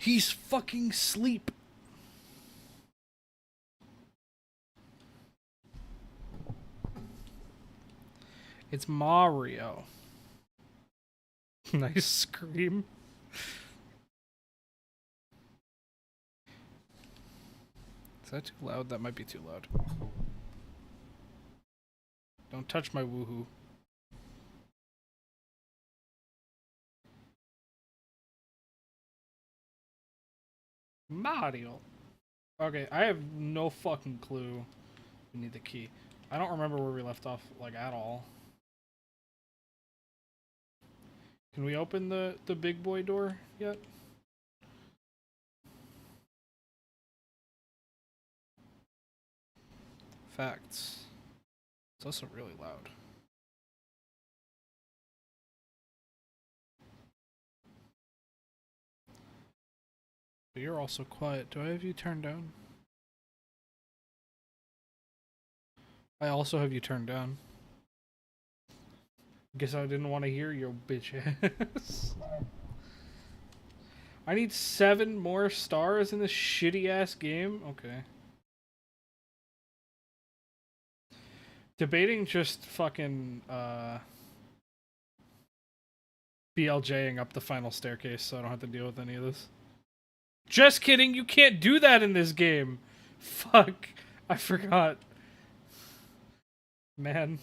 He's fucking asleep. It's Mario. Nice scream. Is that too loud? That might be too loud. Don't touch my woohoo. Mario. Okay, I have no fucking clue. We need the key. I don't remember where we left off, like, at all. Can we open the big boy door yet? Facts. It's also really loud. But you're also quiet. Do I have you turned down? I also have you turned down. Guess I didn't want to hear your bitch ass. I need 7 more stars in this shitty ass game? Okay. Debating just fucking BLJing up the final staircase so I don't have to deal with any of this. Just kidding, you can't do that in this game. Fuck. I forgot. Man.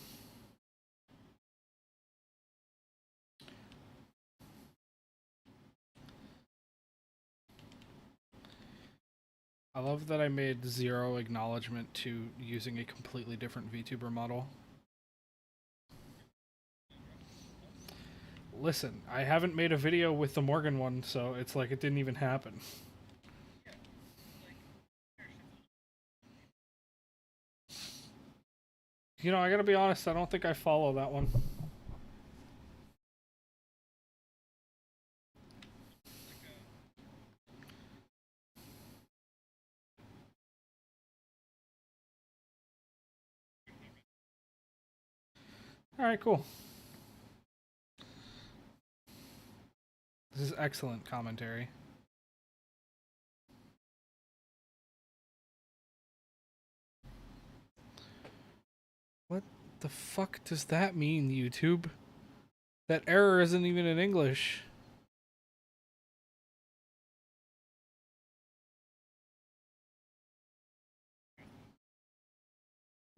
I love that I made 0 acknowledgement to using a completely different VTuber model. Listen, I haven't made a video with the Morgan one, so it's like it didn't even happen. You know, I gotta be honest, I don't think I follow that one. Alright, cool. This is excellent commentary. What the fuck does that mean, YouTube? That error isn't even in English.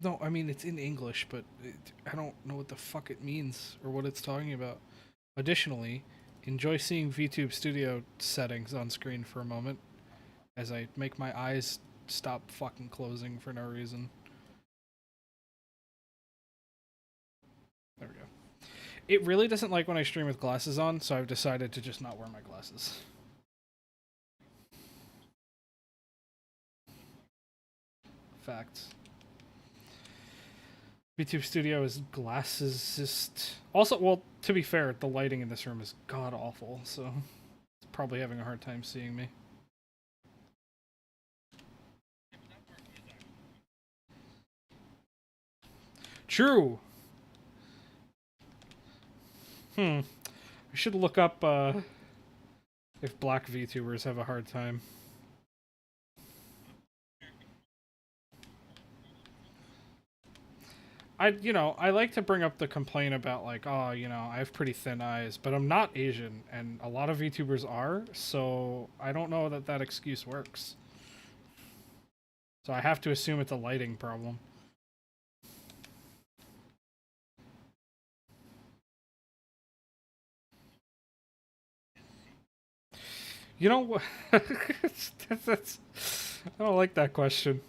No, I mean, it's in English, but I don't know what the fuck it means or what it's talking about. Additionally, enjoy seeing VTube Studio settings on screen for a moment as I make my eyes stop fucking closing for no reason. There we go. It really doesn't like when I stream with glasses on, so I've decided to just not wear my glasses. Facts. VTube Studio is glasses-ist. Also, well, to be fair, the lighting in this room is god-awful, so it's probably having a hard time seeing me. True! I should look up, if black VTubers have a hard time. I like to bring up the complaint about, like, oh, I have pretty thin eyes, but I'm not Asian, and a lot of VTubers are, so I don't know that that excuse works. So I have to assume it's a lighting problem. You know what? that's, I don't like that question.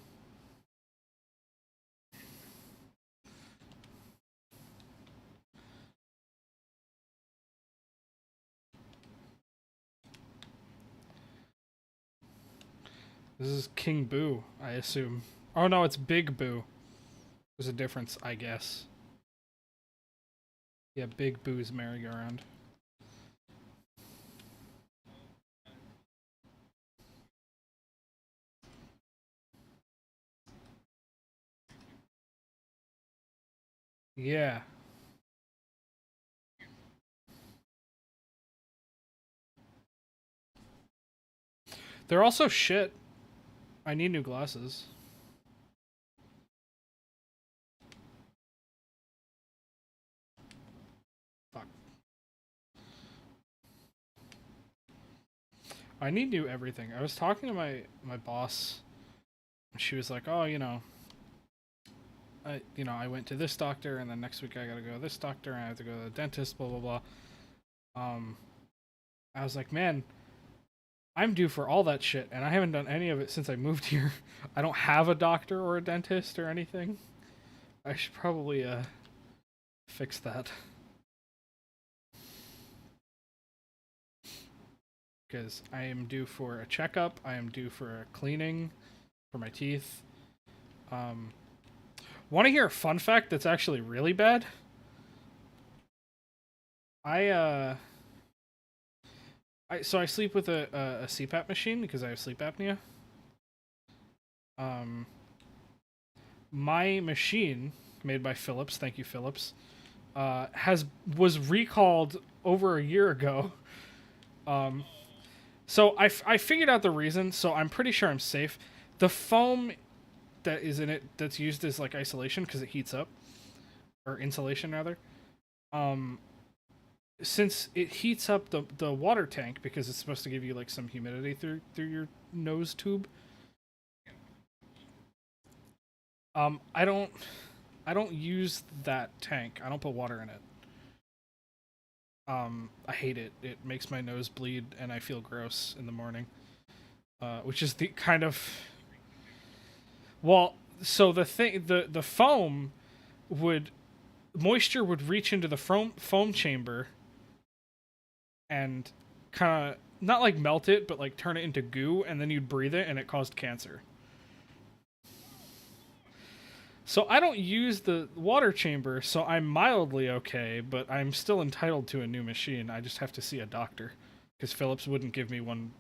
This is King Boo, I assume. Oh no, it's Big Boo. There's a difference, I guess. Yeah, Big Boo's merry-go-round. Yeah. They're also shit. I need new glasses. Fuck. I need new everything. I was talking to my boss. She was like, "Oh, I went to this doctor, and then next week I gotta go to this doctor, and I have to go to the dentist, blah blah blah." I was like, "Man, I'm due for all that shit, and I haven't done any of it since I moved here. I don't have a doctor or a dentist or anything. I should probably fix that." Because I am due for a checkup, I am due for a cleaning for my teeth. Want to hear a fun fact that's actually really bad? I sleep with a CPAP machine because I have sleep apnea. My machine, made by Philips, thank you Philips, was recalled over a year ago. So I figured out the reason, so I'm pretty sure I'm safe. The foam that is in it that's used as like isolation because it heats up, or insulation rather. Since it heats up the water tank because it's supposed to give you like some humidity through your nose tube. I don't use that tank. I don't put water in it. I hate it. It makes my nose bleed and I feel gross in the morning. Which is the kind of, well, so the foam moisture would reach into the foam chamber and kind of not like melt it, but like turn it into goo, and then you'd breathe it and it caused cancer. So I don't use the water chamber, so I'm mildly okay, but I'm still entitled to a new machine. I just have to see a doctor because Philips wouldn't give me one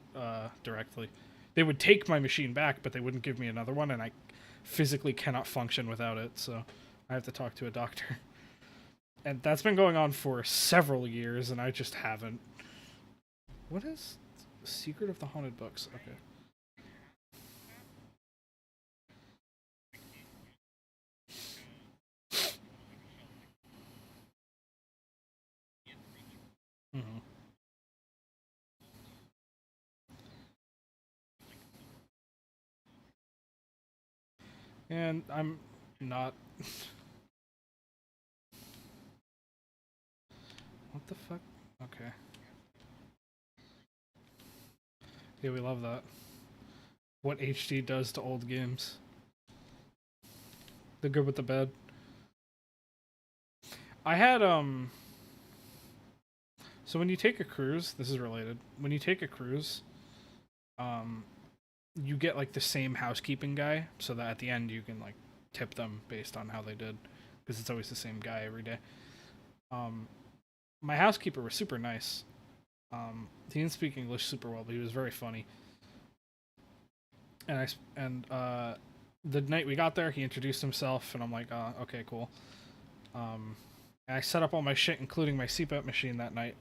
directly. They would take my machine back, but they wouldn't give me another one, and I physically cannot function without it, so I have to talk to a doctor. And that's been going on for several years, and I just haven't. What is Secret of the Haunted Books? Okay. Mm-hmm. And I'm not. What the fuck? Okay. Yeah, we love that. What HD does to old games. The good with the bad. I had so when you take a cruise, this is related. When you take a cruise, um you get like the same housekeeping guy so that at the end you can like tip them based on how they did because it's always the same guy every day. Um my housekeeper was super nice. He didn't speak English super well, but he was very funny. And the night we got there, he introduced himself, and I'm like, okay, cool. And I set up all my shit, including my CPAP machine that night.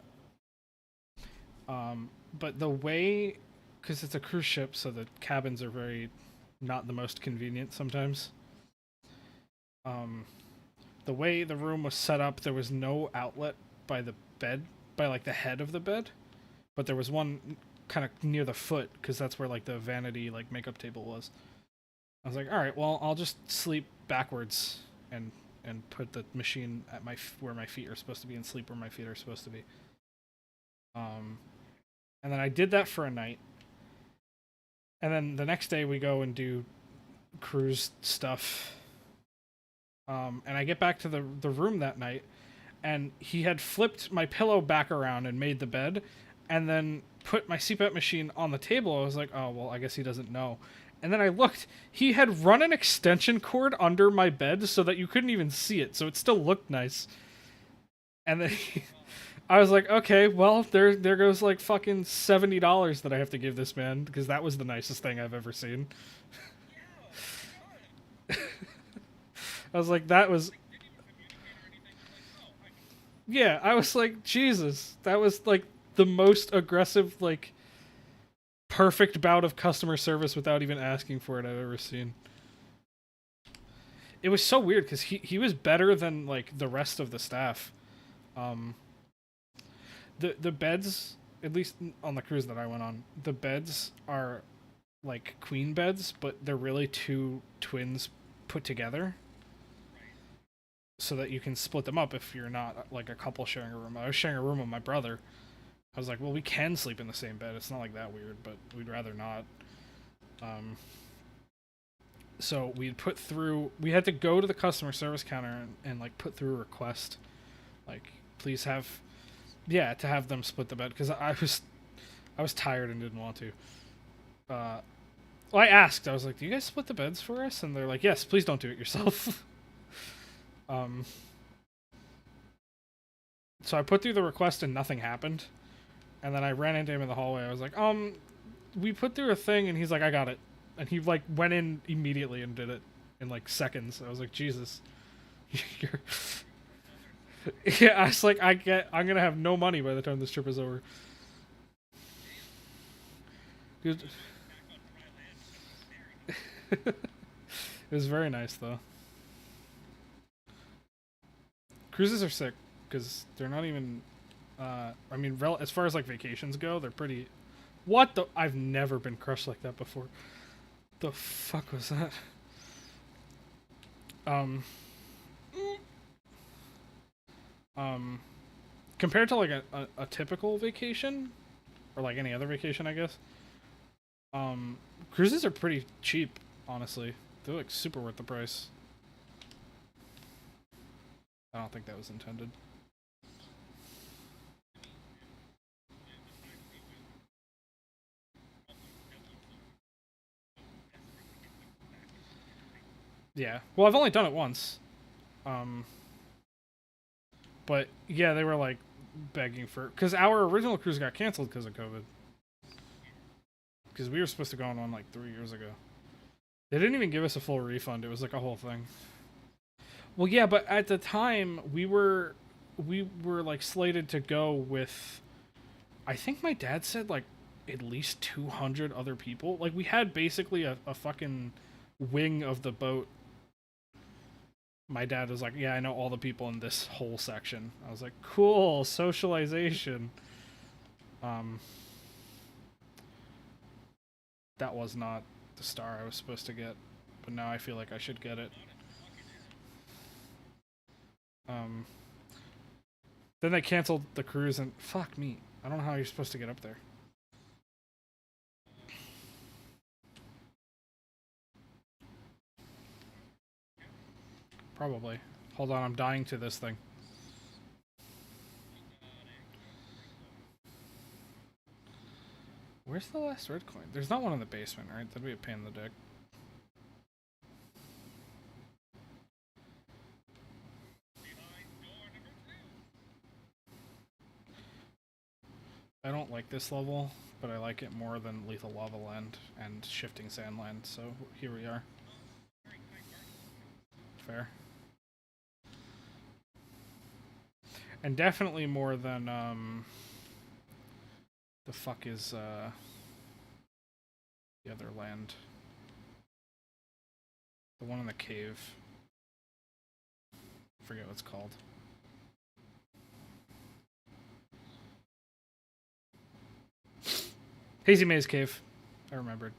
But the way, because it's a cruise ship, so the cabins are very not the most convenient sometimes. The way the room was set up, there was no outlet by the bed, by like the head of the bed, but there was one kind of near the foot because that's where like the vanity like makeup table was. I was like, all right, well, I'll just sleep backwards and put the machine at where my feet are supposed to be and sleep where my feet are supposed to be. And then I did that for a night. And then the next day we go and do cruise stuff. And I get back to the room that night, and he had flipped my pillow back around and made the bed, and then put my CPAP machine on the table. I was like, oh, well, I guess he doesn't know. And then I looked. He had run an extension cord under my bed so that you couldn't even see it, so it still looked nice. And then I was like, okay, well, there goes like fucking $70 that I have to give this man because that was the nicest thing I've ever seen. I was like, that was. Yeah, I was like, Jesus, that was like the most aggressive like perfect bout of customer service without even asking for it I've ever seen. It was so weird because he was better than like the rest of the staff. The beds, at least on the cruise that I went on, the beds are like queen beds, but they're really two twins put together, so that you can split them up if you're not like a couple sharing a room. I was sharing a room with my brother. I was like, well, we can sleep in the same bed. It's not like that weird, but we'd rather not. So we had to go to the customer service counter and like put through a request, like please have, yeah, to have them split the bed because I was tired and didn't want to. Well, I asked. I was like, do you guys split the beds for us? And they're like, yes, please don't do it yourself. So I put through the request and nothing happened. And then I ran into him in the hallway. I was like, we put through a thing, and he's like, I got it. And he like went in immediately and did it in like seconds. I was like, Jesus. You're... Yeah, I was like, I'm gonna have no money by the time this trip is over. Dude. It was very nice though. Cruises are sick because they're not even. I mean, as far as like vacations go, they're pretty. What the? I've never been crushed like that before. The fuck was that? Compared to like a typical vacation, or like any other vacation, I guess. Cruises are pretty cheap, honestly. They're like super worth the price. I don't think that was intended. Yeah. Well, I've only done it once. But yeah, they were like begging for, because our original cruise got canceled because of COVID. Because we were supposed to go on one like 3 years ago. They didn't even give us a full refund. It was like a whole thing. Well, yeah, but at the time we were like slated to go with, I think my dad said like at least 200 other people. Like we had basically a fucking wing of the boat. My dad was like, yeah, I know all the people in this whole section. I was like, cool, socialization. That was not the star I was supposed to get, but now I feel like I should get it. Then they canceled the cruise and fuck me. I don't know how you're supposed to get up there. Probably. Hold on, I'm dying to this thing. Where's the last red coin? There's not one in the basement, right? That'd be a pain in the dick. I don't like this level, but I like it more than Lethal Lava Land and Shifting Sand Land, so here we are. Fair. And definitely more than, the fuck is, the other land? The one in the cave. I forget what it's called. Hazy Maze Cave. I remembered.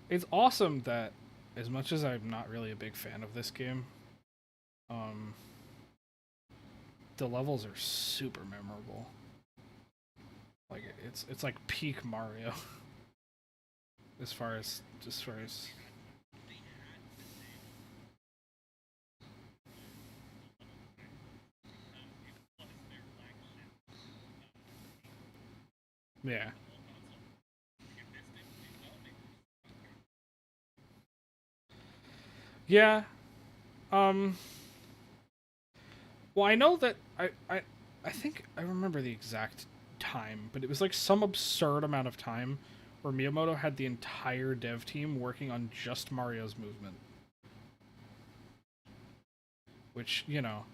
It's awesome that, as much as I'm not really a big fan of this game, the levels are super memorable. Like it's like peak Mario. as far as yeah. Yeah. Well, I know that I think I remember the exact time, but it was like some absurd amount of time where Miyamoto had the entire dev team working on just Mario's movement. Which, you know,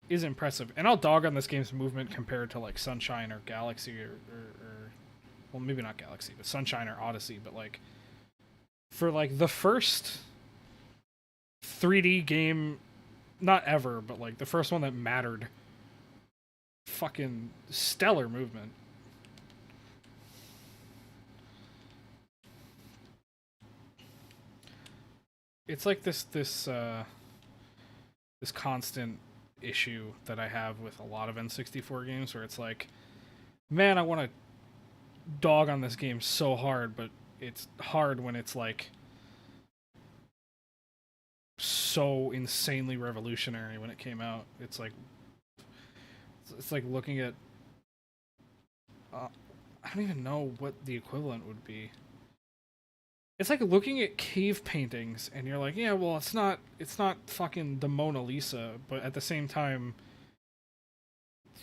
is impressive. And I'll dog on this game's movement compared to like Sunshine or Galaxy or well, maybe not Galaxy, but Sunshine or Odyssey. But like for like the first 3D game, not ever, but like the first one that mattered, fucking stellar movement. It's like this constant issue that I have with a lot of N64 games where it's like, man, I want to dog on this game so hard, but it's hard when it's like so insanely revolutionary when it came out. It's like looking at I don't even know what the equivalent would be. It's like looking at cave paintings and you're like, yeah, well, it's not fucking the Mona Lisa, but at the same time,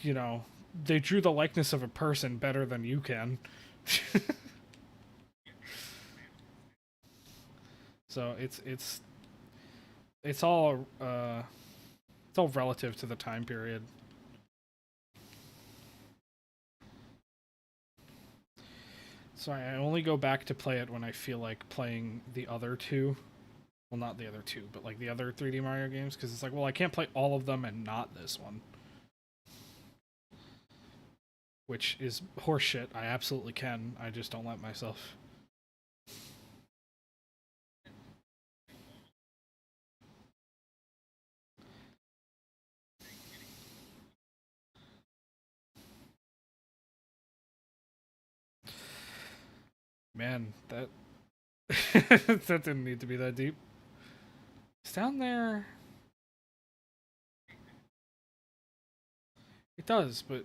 you know, they drew the likeness of a person better than you can. So it's all it's all relative to the time period. So I only go back to play it when I feel like playing the other two. Well, not the other two, but like the other 3D Mario games, because it's like, well, I can't play all of them and not this one. Which is horseshit. I absolutely can. I just don't let myself. Man, that that didn't need to be that deep. It's down there. It does, but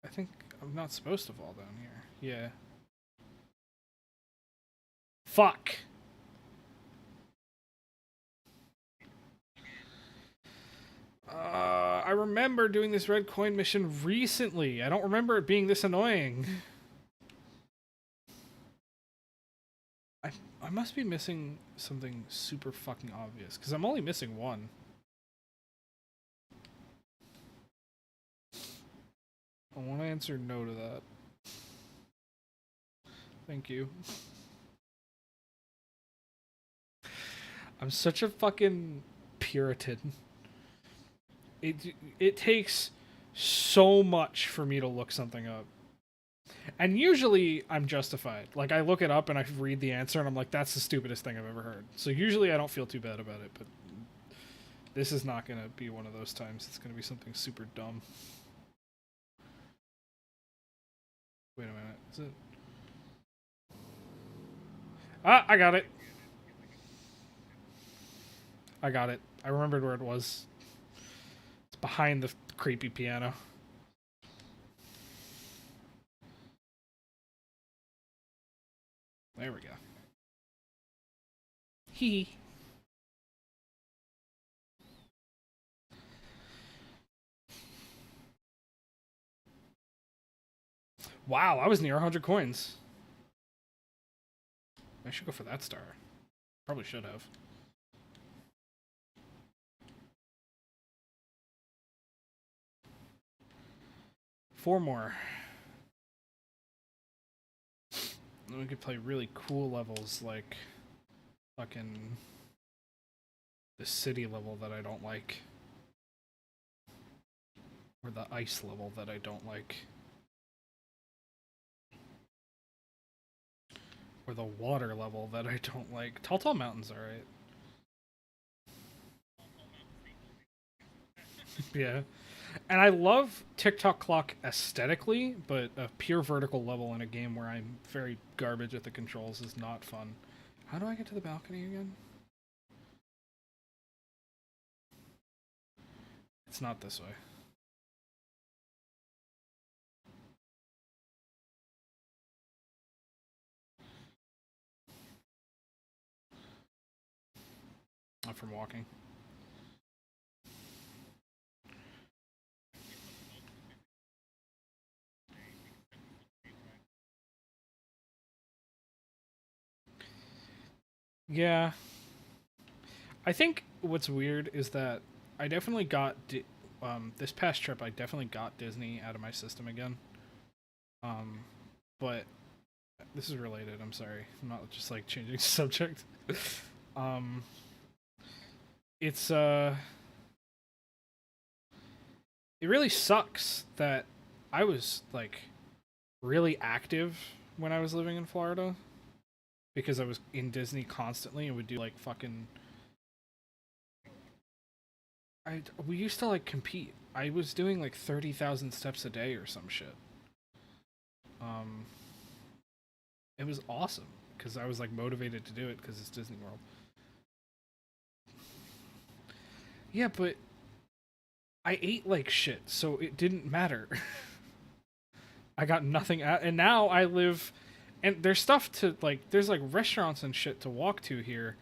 I think I'm not supposed to fall down here. Yeah. Fuck. I remember doing this red coin mission recently. I don't remember it being this annoying. I must be missing something super fucking obvious, because I'm only missing one. I want to answer no to that. Thank you. I'm such a fucking Puritan. It takes so much for me to look something up. And usually I'm justified. Like I look it up and I read the answer and I'm like, that's the stupidest thing I've ever heard. So usually I don't feel too bad about it, but this is not gonna be one of those times. It's gonna be something super dumb. Wait a minute. Is it? Ah, I got it. I got it. I remembered where it was. It's behind the creepy piano. There we go. Hee. Wow, I was near 100 coins. I should go for that star. Probably should have. Four more. Then we could play really cool levels like fucking the city level that I don't like. Or the ice level that I don't like. Or the water level that I don't like. Tall Tall Mountain's alright. Yeah. And I love TikTok Clock aesthetically, but a pure vertical level in a game where I'm very garbage at the controls is not fun. How do I get to the balcony again? It's not this way. Not from walking. Yeah. I think what's weird is that I definitely got this past trip. I definitely got Disney out of my system again. Um, but this is related. I'm sorry. I'm not just like changing subject. um, it's it really sucks that I was like really active when I was living in Florida because I was in Disney constantly and would do like fucking. We used to like compete. I was doing like 30,000 steps a day or some shit. Um, it was awesome because I was like motivated to do it because it's Disney World. Yeah, but I ate like shit, so it didn't matter. I got nothing out, and now I live, and there's stuff to like. There's like restaurants and shit to walk to here,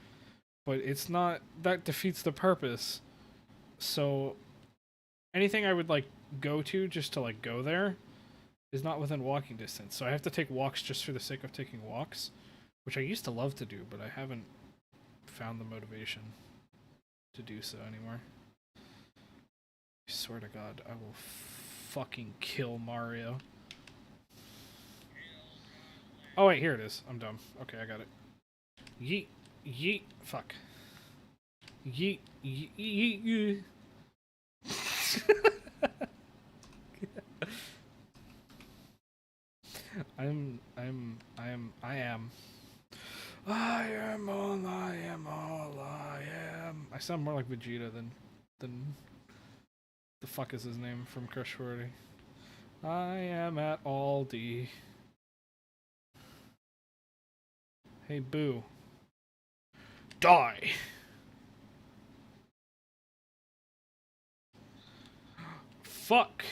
but it's not that defeats the purpose. So anything I would like go to just to like go there is not within walking distance. So I have to take walks just for the sake of taking walks, which I used to love to do, but I haven't found the motivation to do so anymore. I swear to God, I will fucking kill Mario. Oh wait, here it is. I'm dumb. Okay, I got it. Yeet, yeet, fuck. Yeet, yeet, yeet, yeet. I am. I am all I am. All I am. I sound more like Vegeta than the fuck is his name from Crush 40. I am at Aldi. Hey, Boo. Die! Fuck!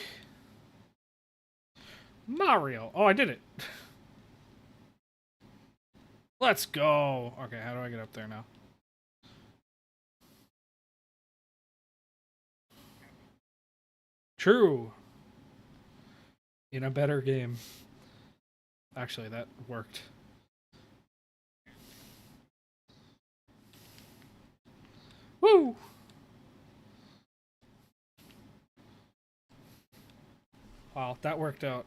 Mario! Oh, I did it! Let's go! Okay, how do I get up there now? True! In a better game. Actually, that worked. Woo! Wow, that worked out.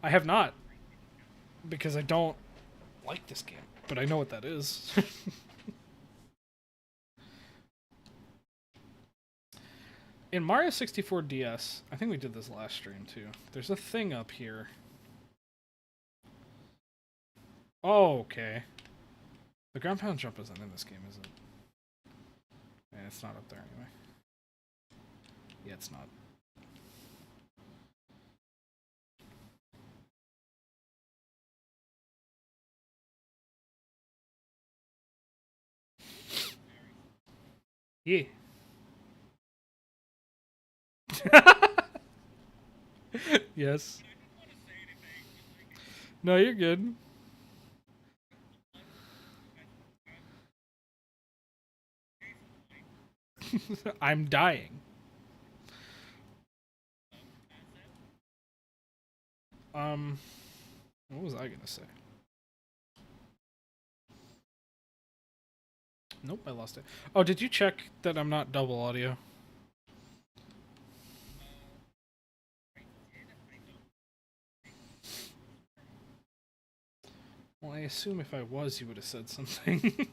I have not, because I don't like this game, but I know what that is. In Mario 64 DS, I think we did this last stream too. There's a thing up here. Oh, okay. The ground pound jump isn't in this game, is it? Yeah, it's not up there anyway. Yeah, it's not. Yeah. Yes. No, you're good. I'm dying. Um, what was I gonna say? Nope, I lost it. Oh, did you check that I'm not double audio? Well, I assume if I was, you would have said something.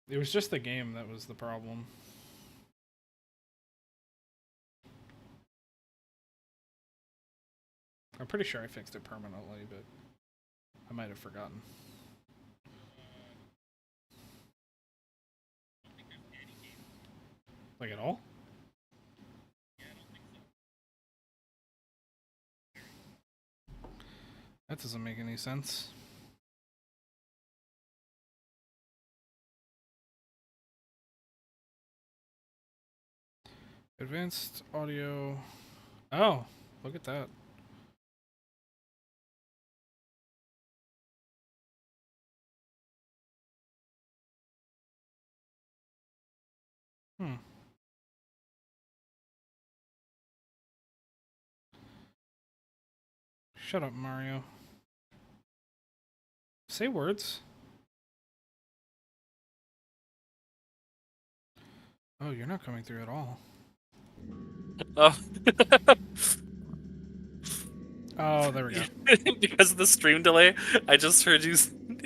It was just the game that was the problem. I'm pretty sure I fixed it permanently, but I might have forgotten. Like at all? That doesn't make any sense. Advanced audio. Oh, look at that. Hmm. Shut up, Mario. Say words. Oh, you're not coming through at all. Oh. Oh, there we go. Because of the stream delay, I just heard you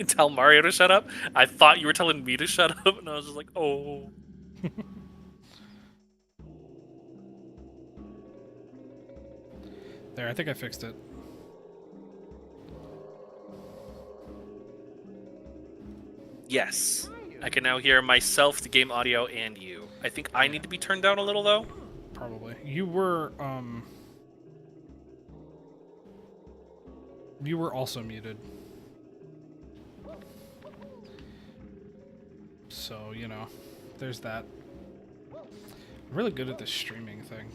tell Mario to shut up. I thought you were telling me to shut up, and I was just like, oh. There, I think I fixed it. Yes. I can now hear myself, the game audio, and you. I think I need to be turned down a little, though. Probably. You were also muted. So, you know, there's that. I'm really good at this streaming thing.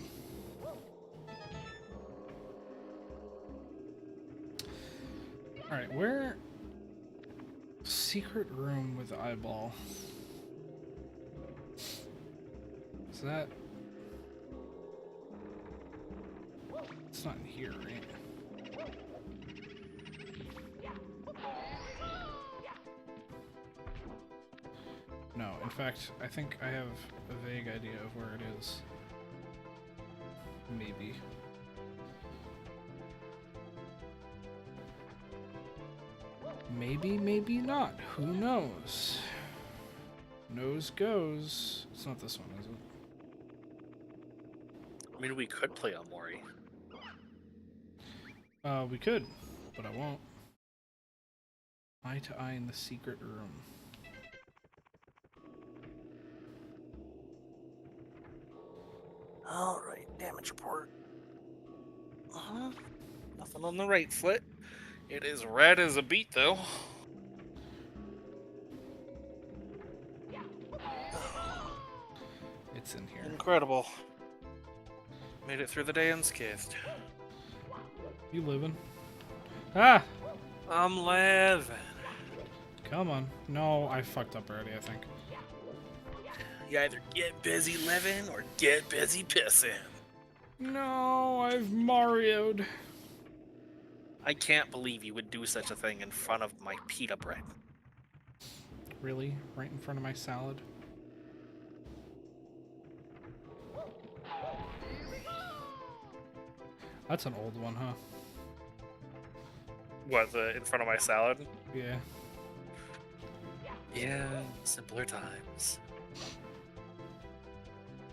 Alright, where... Secret room with eyeball. Is that... It's not in here, right? No, in fact, I think I have a vague idea of where it is. Maybe. Maybe, maybe not. Who knows? Nose goes. It's not this one, is it? I mean, we could play on Mori. We could, but I won't. Eye to eye in the secret room. Alright, damage report. Nothing on the right foot. It is red as a beet, though. It's in here. Incredible. Made it through the day unscathed. You living? Ah! I'm living. Come on. No, I fucked up already, I think. You either get busy living or get busy pissing. No, I've Mario'd. I can't believe you would do such a thing in front of my pita bread. Really? Right in front of my salad? That's an old one, huh? What, in front of my salad? Yeah. Yeah, simpler times.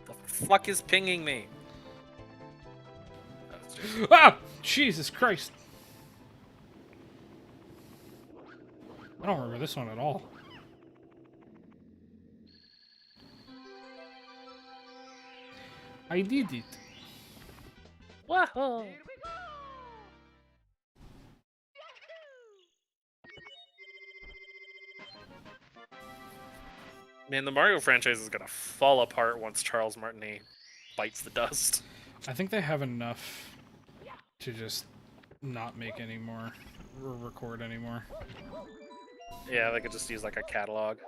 The fuck is pinging me? Ah! Jesus Christ! I don't remember this one at all. I did it. Whoa! Man, the Mario franchise is gonna fall apart once Charles Martinet bites the dust. I think they have enough to just not make any more or record anymore. Yeah, they could just use like a catalog.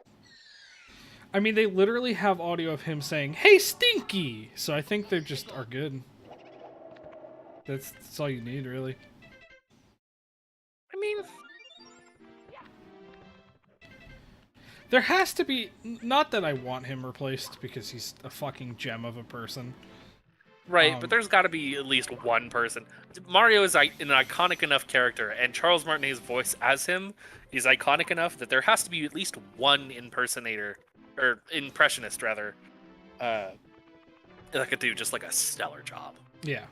I mean, they literally have audio of him saying, "Hey, Stinky!" So I think they just are good. That's all you need, really. I mean, there has to be... Not that I want him replaced, because he's a fucking gem of a person. right, but there's got to be at least one person. Mario is an iconic enough character, and Charles Martinet's voice as him is iconic enough that there has to be at least one impersonator, or impressionist rather, that could do just like a stellar job. Yeah.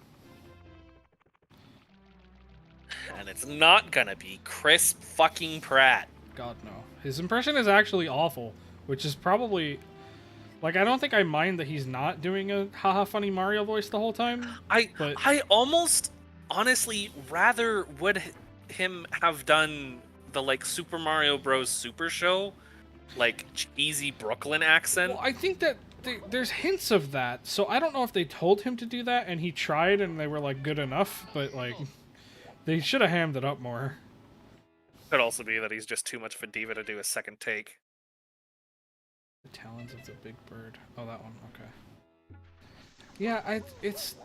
And it's not gonna be Chris fucking Pratt. God, no. His impression is actually awful, which is probably... Like, I don't think I mind that he's not doing a haha funny Mario voice the whole time. I almost honestly rather would him have done the like Super Mario Bros. Super Show, like cheesy Brooklyn accent. Well, I think that there's hints of that, so I don't know if they told him to do that and he tried and they were like good enough, but like they should have hammed it up more. Could also be that he's just too much of a diva to do a second take. The Talons of the Big Bird. Oh, that one. Okay. Yeah, it's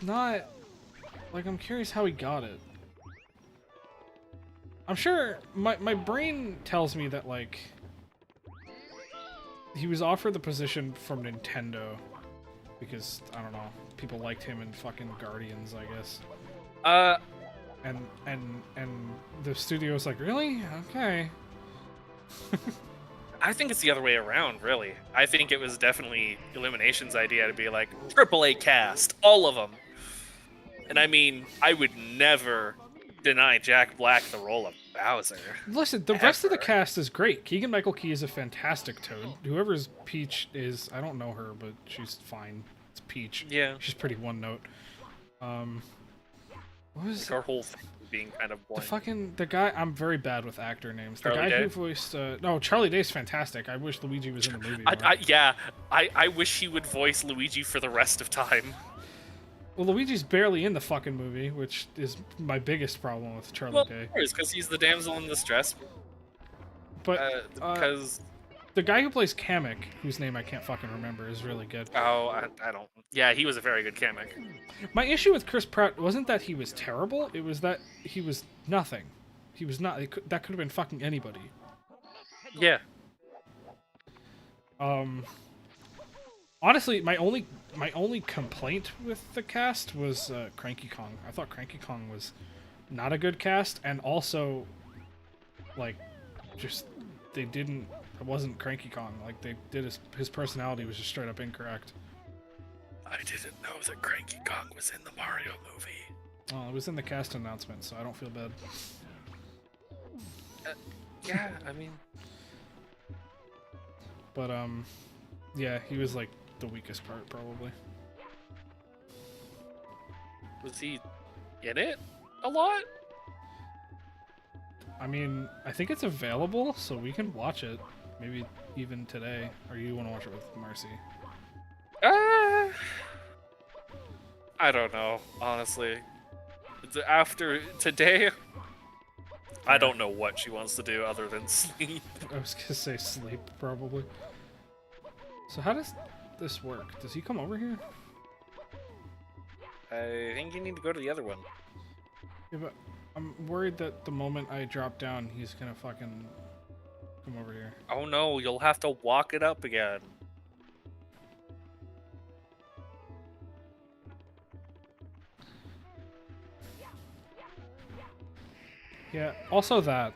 not Like, I'm curious how he got it. I'm sure my brain tells me that, like, he was offered the position from Nintendo because, I don't know, people liked him in fucking Guardians, I guess. And the studio's like, really? Okay. I think it's the other way around, really. I think it was definitely Illumination's idea to be like, AAA cast, all of them. And I mean, I would never deny Jack Black the role of Bowser. Listen, the rest of the cast is great. Keegan-Michael Key is a fantastic Toad. Whoever's Peach is, I don't know her, but she's fine. It's Peach. Yeah. She's pretty one note. What was our whole thing being kind of blank. The guy, I'm very bad with actor names. The guy who voiced, no, Charlie Day's fantastic. I wish Luigi was in the movie. I wish he would voice Luigi for the rest of time. Well, Luigi's barely in the fucking movie, which is my biggest problem with Charlie Day. Well, because he's the damsel in distress. But because the guy who plays Kamek, whose name I can't fucking remember, is really good. Oh, I don't. Yeah, he was a very good Kamek. My issue with Chris Pratt wasn't that he was terrible; it was that he was nothing. He was not. That could have been fucking anybody. Yeah. Honestly, my only complaint with the cast was Cranky Kong. I thought Cranky Kong was not a good cast, and also, like, just they didn't. It wasn't Cranky Kong. Like, they did his personality was just straight up incorrect. I didn't know that Cranky Kong was in the Mario movie. Oh, it was in the cast announcement, so I don't feel bad. Yeah, I mean, but yeah, he was like the weakest part, probably. Was he in it a lot? I mean, I think it's available, so we can watch it. Maybe even today. Or you want to watch it with Marcy? I don't know, honestly. After today, I don't know what she wants to do other than sleep. I was gonna say sleep, probably. So how does this work? Does he come over here? I think you need to go to the other one. Yeah, but I'm worried that the moment I drop down, he's gonna fucking come over here. Oh no, you'll have to walk it up again. Yeah, also that.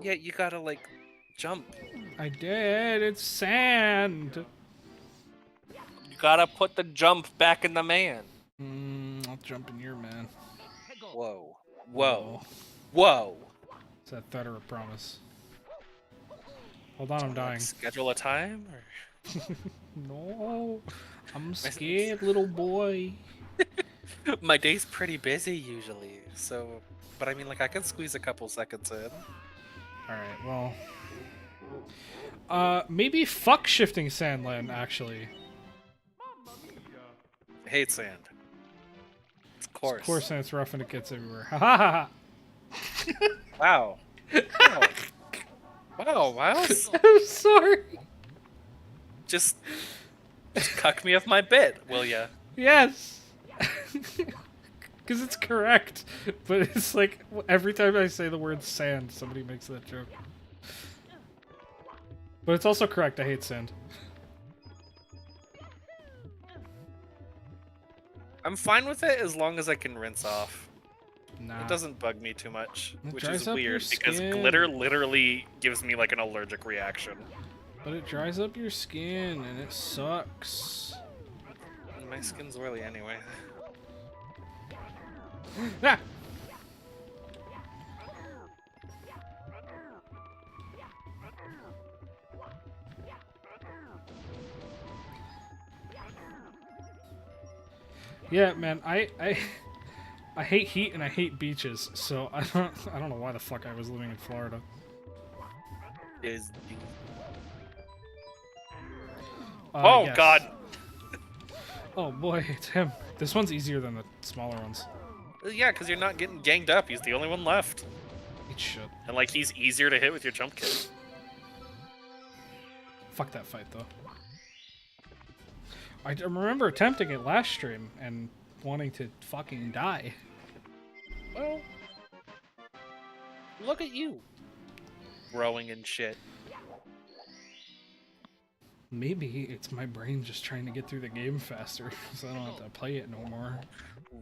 Yeah, you gotta, like, jump. I did, it's sand! You gotta put the jump back in the man. I'll jump in your man. Whoa. Whoa. Whoa! Is that threat or a promise? Hold on, I'm dying. Schedule a time? Or... No, I'm scared, little boy. My day's pretty busy usually, so... But I mean, like, I can squeeze a couple seconds in. Alright, well... maybe fuck shifting Sandland, actually. I hate sand. It's coarse. Of course, and it's rough and it gets everywhere. Ha ha ha! Wow. Wow. Wow, Miles. I'm sorry. Just cuck me off my bit, will ya? Yes. Because it's correct. But it's like, every time I say the word sand, somebody makes that joke. But it's also correct, I hate sand. I'm fine with it as long as I can rinse off. Nah. It doesn't bug me too much, It which dries is up weird your because skin. glitter literally gives me like an allergic reaction. But it dries up your skin and it sucks. And my skin's oily anyway. Ah! Yeah, man, I hate heat and I hate beaches, so I don't know why the fuck I was living in Florida. Oh yes. God! Oh boy, it's him. This one's easier than the smaller ones. Yeah, because you're not getting ganged up. He's the only one left. Eat shit. And like he's easier to hit with your jump kick. Fuck that fight though. I remember attempting it last stream and wanting to fucking die. Well, look at you. Growing and shit. Maybe it's my brain just trying to get through the game faster, so I don't have to play it no more.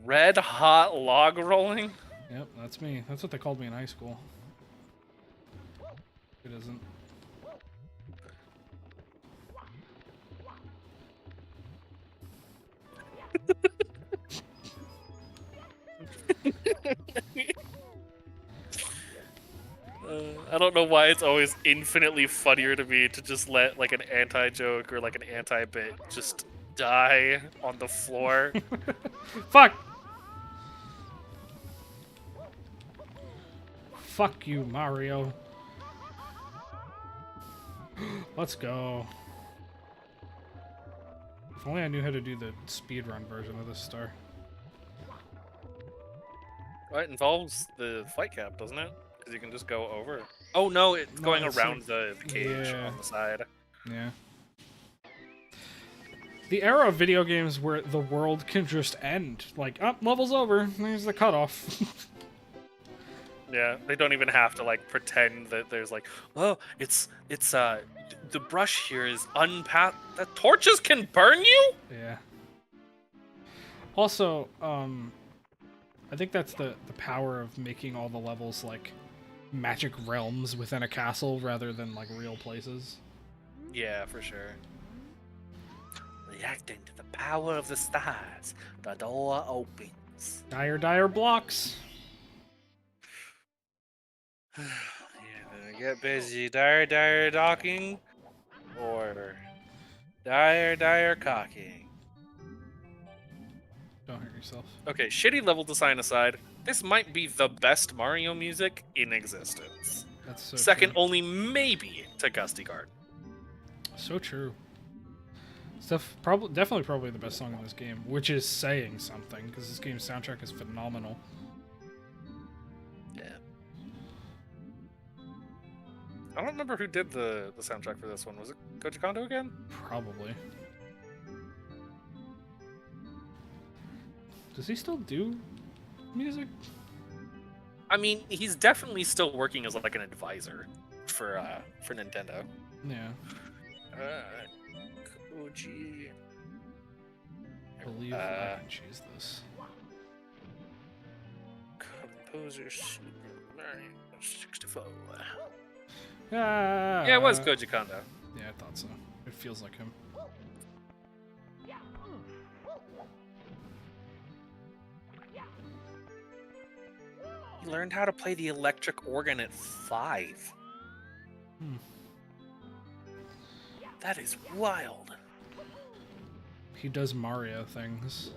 Red hot log rolling? Yep, that's me. That's what they called me in high school. It isn't. I don't know why it's always infinitely funnier to me to just let like an anti-joke or like an anti-bit just die on the floor. Fuck! Fuck you, Mario. Let's go. If only I knew how to do the speedrun version of this star. Well, it involves the flight cap, doesn't it? Because you can just go over. Oh no, it's going it's around like- the cage yeah. on the side. Yeah. The era of video games where the world can just end. Like, oh, level's over. There's the cutoff. Yeah, they don't even have to like pretend that there's like, oh, it's the brush here is the torches can burn you? Yeah. Also, I think that's the power of making all the levels like magic realms within a castle rather than like real places. Yeah, for sure. Reacting to the power of the stars, the door opens. Dire blocks. Yeah, get busy, dire docking, or dire cocking. Don't hurt yourself. Okay, shitty level design aside, this might be the best Mario music in existence. That's so Second true. only maybe to Gusty Garden. So true. Definitely the best song in this game, which is saying something because this game's soundtrack is phenomenal. Yeah. I don't remember who did the soundtrack for this one. Was it Koji Kondo again? Probably. Does he still do music? I mean, he's definitely still working as like an advisor for Nintendo. Yeah. Koji. I believe I can choose this. Composer Super Mario 64. Yeah, Yeah, it was Koji Kondo. Yeah, I thought so. It feels like him. He learned how to play the electric organ at 5. Hmm. That is wild. He does Mario things.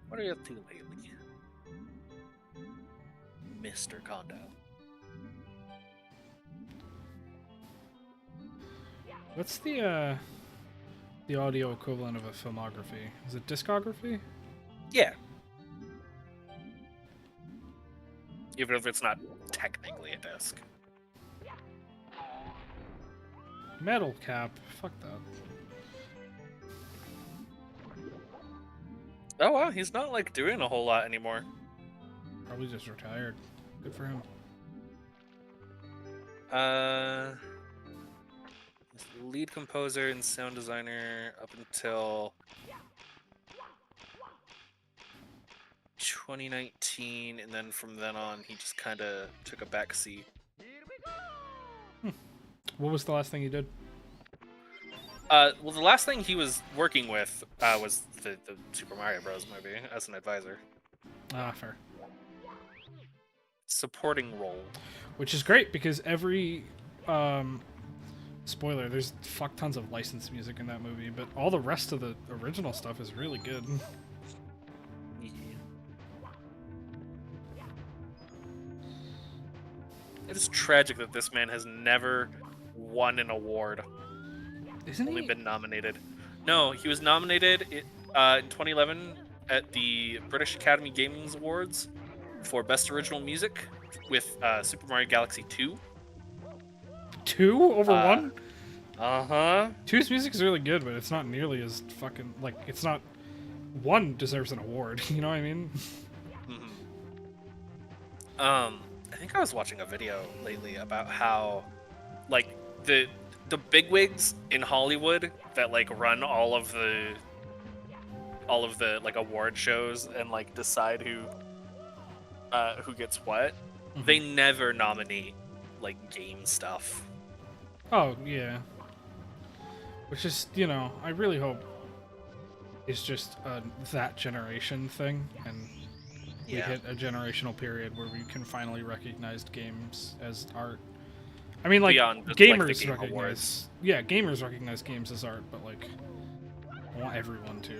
What are you up to lately, Mr. Kondo? What's the audio equivalent of a filmography? Is it discography? Yeah. Even if it's not technically a disc. Metal cap. Fuck that. Oh wow, he's not like doing a whole lot anymore. Probably just retired. Good for him. Lead composer and sound designer up until 2019, and then from then on, he just kind of took a back seat. What was the last thing you did? Well, the last thing he was working with was the Super Mario Bros. Movie as an advisor. Ah, fair. Supporting role. Which is great because every spoiler, there's fuck tons of licensed music in that movie, but all the rest of the original stuff is really good. Yeah. It is tragic that this man has never won an award. Isn't Only he? been nominated. No, he was nominated in 2011 at the British Academy Games Awards for Best Original Music with Super Mario Galaxy 2. 2 over 1? Uh-huh. 2's music is really good, but it's not nearly as fucking, like, it's not... 1 deserves an award, you know what I mean? Mm-hmm. I think I was watching a video lately about how, like, the bigwigs in Hollywood that, like, run all of the like award shows and like decide who gets what, they never nominate like game stuff. Oh, yeah. Which is, you know, I really hope is just that generation thing, and we hit a generational period where we can finally recognize games as art. I mean, like, Beyond just, gamers like, the Game recognize... Awards. Yeah, gamers recognize games as art, but, like, I want everyone to.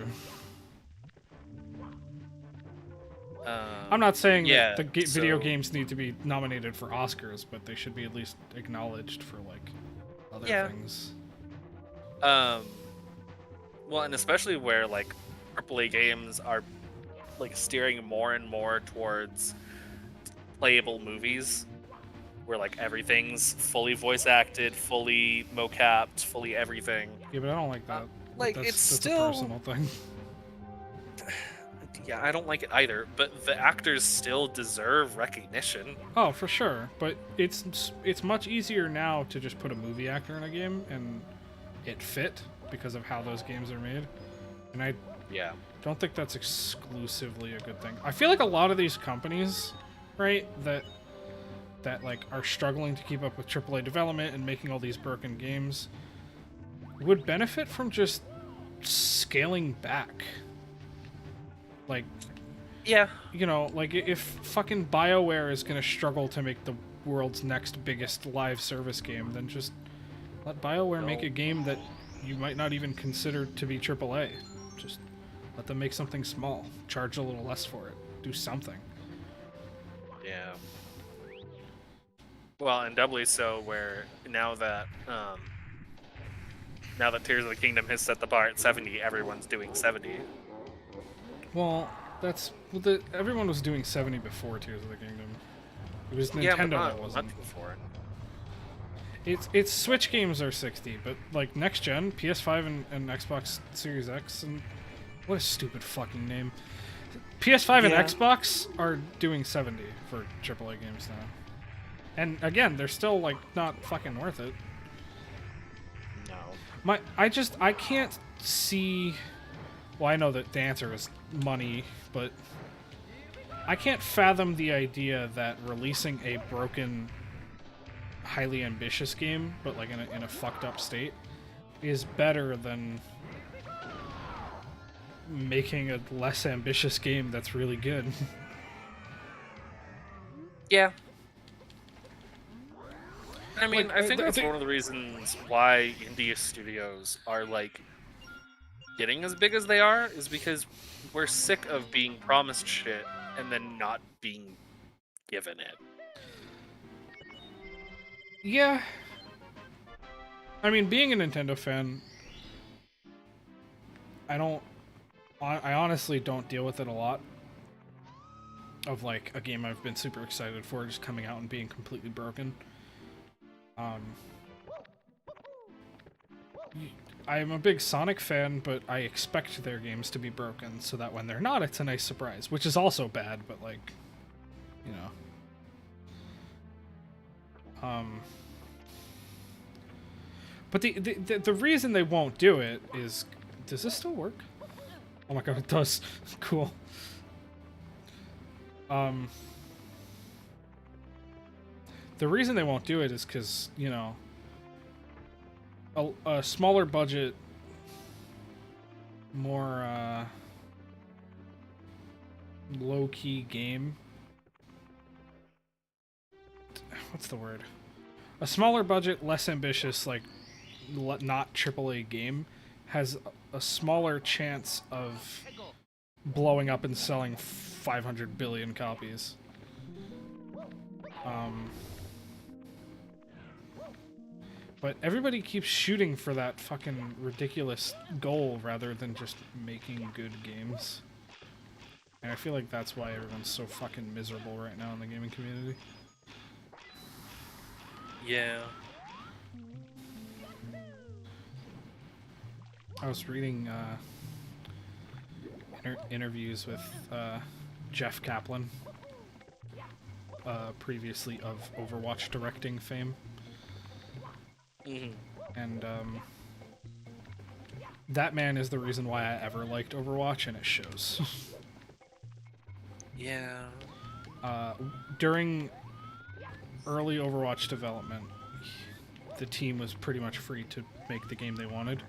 I'm not saying that the video games need to be nominated for Oscars, but they should be at least acknowledged for, like, other things. Well, and especially where, like, AAA games are, like, steering more and more towards playable movies, where, like, everything's fully voice acted, fully mocapped, fully everything. Yeah, but I don't like that. Like, that's still a personal thing. Yeah, I don't like it either, but the actors still deserve recognition. Oh, for sure. But it's much easier now to just put a movie actor in a game and it fit because of how those games are made. And I don't think that's exclusively a good thing. I feel like a lot of these companies, right, that like are struggling to keep up with AAA development and making all these broken games would benefit from just scaling back. Like, you know, like if fucking BioWare is gonna struggle to make the world's next biggest live service game, then just let BioWare make a game that you might not even consider to be AAA. Just let them make something small, charge a little less for it, do something. Yeah. Well, and doubly so where now that Tears of the Kingdom has set the bar at 70, everyone's doing 70. Well, everyone was doing 70 before Tears of the Kingdom. It was Nintendo that wasn't. Not before. It's Switch games are 60, but like next gen, PS5 and Xbox Series X, and what a stupid fucking name. PS5 and Xbox are doing 70 for AAA games now. And again, they're still like not fucking worth it. No. I can't see. Well, I know that the answer is money, but I can't fathom the idea that releasing a broken, highly ambitious game, but like in a fucked up state, is better than making a less ambitious game that's really good. Yeah. I mean, like, I think that's one of the reasons why indie studios are like getting as big as they are, is because we're sick of being promised shit and then not being given it. Yeah. I mean, being a Nintendo fan, I honestly don't deal with it a lot. Of like a game I've been super excited for just coming out and being completely broken. I'm a big Sonic fan, but I expect their games to be broken so that when they're not, it's a nice surprise, which is also bad, but like, you know. But the reason they won't do it is, does this still work? Oh my god, it does. Cool. The reason they won't do it is because, you know, a smaller budget, more low-key game. What's the word? A smaller budget, less ambitious, like, not AAA game has a smaller chance of blowing up and selling 500 billion copies. But everybody keeps shooting for that fucking ridiculous goal rather than just making good games. And I feel like that's why everyone's so fucking miserable right now in the gaming community. Yeah. I was reading interviews with Jeff Kaplan, previously of Overwatch directing fame. Mm-hmm. And that man is the reason why I ever liked Overwatch, and it shows. Yeah. During early Overwatch development, the team was pretty much free to make the game they wanted.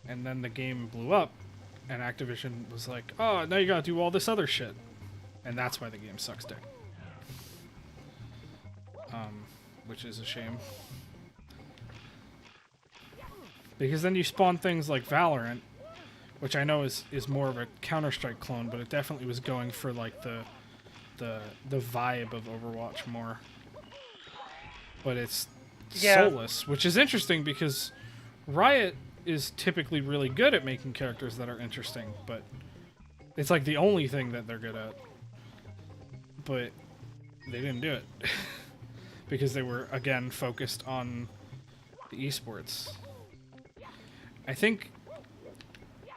And then the game blew up, and Activision was like, oh, now you gotta do all this other shit. And that's why the game sucks dick. Which is a shame. Because then you spawn things like Valorant, which I know is more of a Counter-Strike clone, but it definitely was going for like the vibe of Overwatch more. But it's soulless, which is interesting because Riot is typically really good at making characters that are interesting, but it's like the only thing that they're good at. But they didn't do it because they were, again, focused on the esports. I think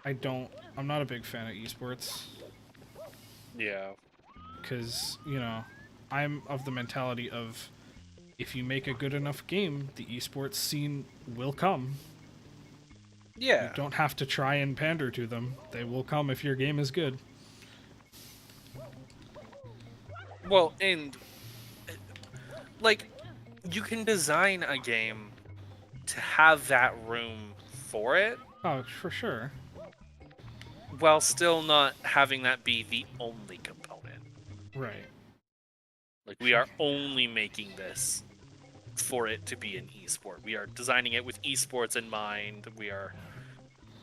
I'm not a big fan of esports. Yeah. Because, you know, I'm of the mentality of if you make a good enough game, the esports scene will come. Yeah. You don't have to try and pander to them. They will come if your game is good. Well, and like, you can design a game to have that room for it. Oh, for sure. While still not having that be the only component. Right. Like, we are only making this for it to be an esport. We are designing it with esports in mind. We are,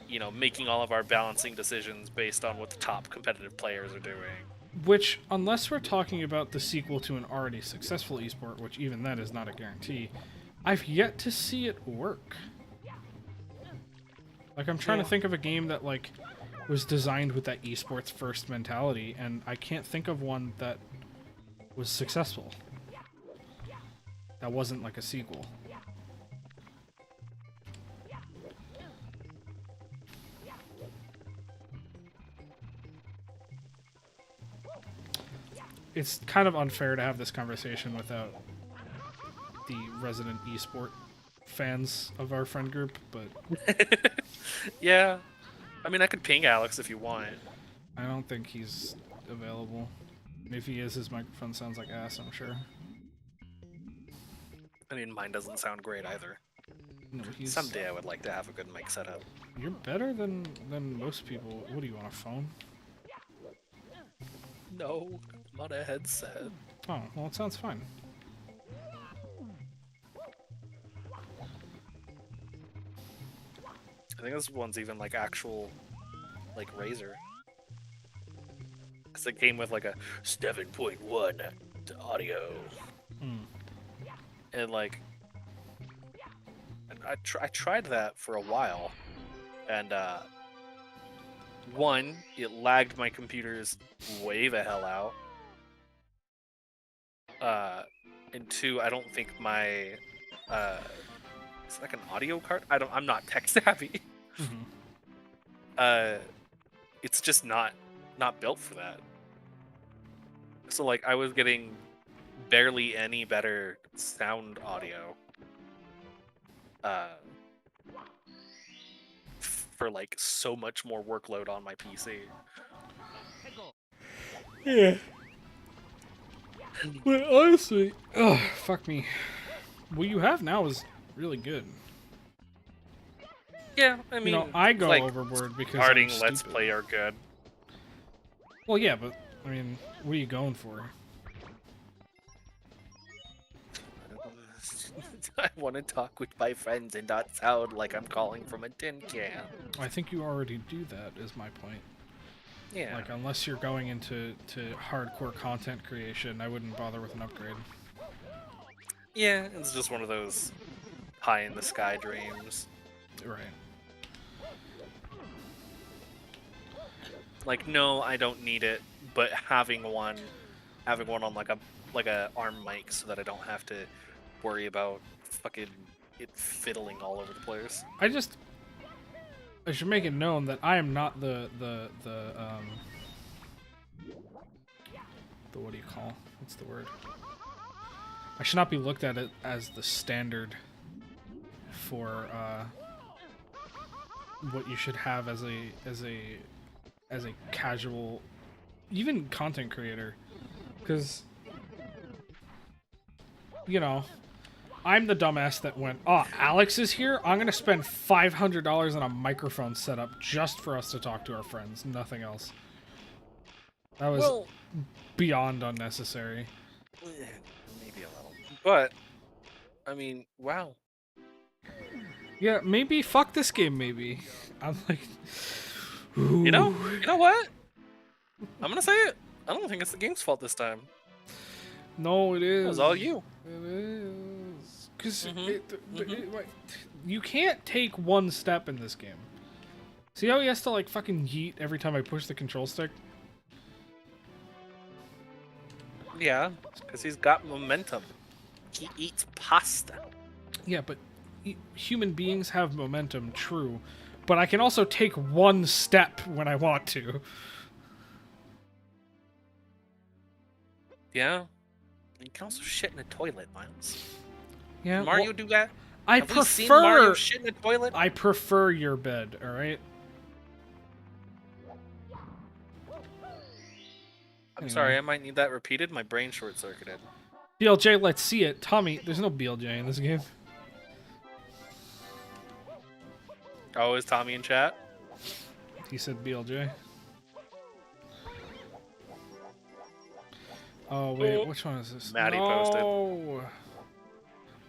you know, making all of our balancing decisions based on what the top competitive players are doing. Which, unless we're talking about the sequel to an already successful esport, which even that is not a guarantee, I've yet to see it work. Like, I'm trying to think of a game that, like, was designed with that esports first mentality, and I can't think of one that was successful. That wasn't like a sequel. It's kind of unfair to have this conversation without the resident esport fans of our friend group, but Yeah. I mean, I could ping Alex if you want. I don't think he's available. If he is, his microphone sounds like ass, I'm sure. I mean, mine doesn't sound great either. No, Someday I would like to have a good mic setup. You're better than most people. What do you want, a phone? No, not a headset. Oh, well, it sounds fine. I think this one's even like actual, like Razer. Because it came with like a 7.1 audio. And like, I tried that for a while, and one, it lagged my computers way the hell out. And two, I don't think my it's like an audio card. I'm not tech savvy. It's just not built for that. So like I was getting barely any better sound audio for like so much more workload on my PC. Yeah. But honestly, ugh, fuck me. What you have now is really good. Yeah, I mean, you know, I go like, overboard because starting I'm Let's stupid. Play are good. Well, yeah, but I mean, what are you going for? I want to talk with my friends and not sound like I'm calling from a tin can. I think you already do that, is my point. Yeah. Like, unless you're going into hardcore content creation, I wouldn't bother with an upgrade. Yeah, it's just one of those pie-in-the-sky dreams. Right. Like, no, I don't need it, but having one on like a arm mic so that I don't have to worry about fucking it fiddling all over the place. I should make it known that I am not the what do you call? What's the word? I should not be looked at it as the standard for what you should have as a casual, even content creator, because you know, I'm the dumbass that went, oh, Alex is here? I'm going to spend $500 on a microphone setup just for us to talk to our friends. Nothing else. That was beyond unnecessary. Maybe a little. But, I mean, wow. Yeah, maybe fuck this game, maybe. I'm like... Ooh. You know what? I'm going to say it. I don't think it's the game's fault this time. No, it is. It was all you. It is. Because you can't take one step in this game. See how he has to, like, fucking yeet every time I push the control stick? Yeah, because he's got momentum. He eats pasta. Yeah, but human beings have momentum, true. But I can also take one step when I want to. Yeah. You can also shit in a toilet, Miles. Yeah, Did Mario do that? Have we seen Mario shit in a toilet? I prefer your bed, alright? I'm sorry, I might need that repeated. My brain short-circuited. BLJ, let's see it. Tommy, there's no BLJ in this game. Oh, is Tommy in chat? He said BLJ. Oh, wait, which one is this? Maddie posted.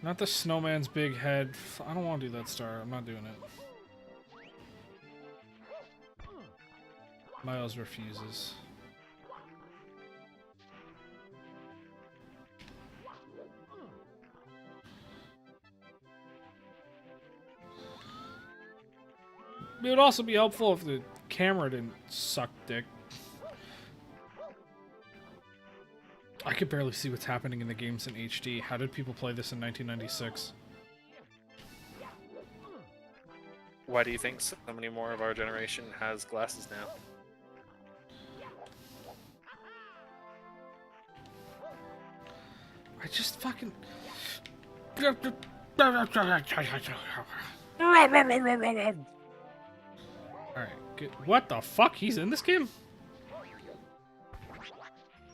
Not the snowman's big head. I don't want to do that star. I'm not doing it. Miles refuses. It would also be helpful if the camera didn't suck dick. I could barely see what's happening in the games in HD. How did people play this in 1996? Why do you think so many more of our generation has glasses now? I just fucking... Alright, good. What the fuck? He's in this game?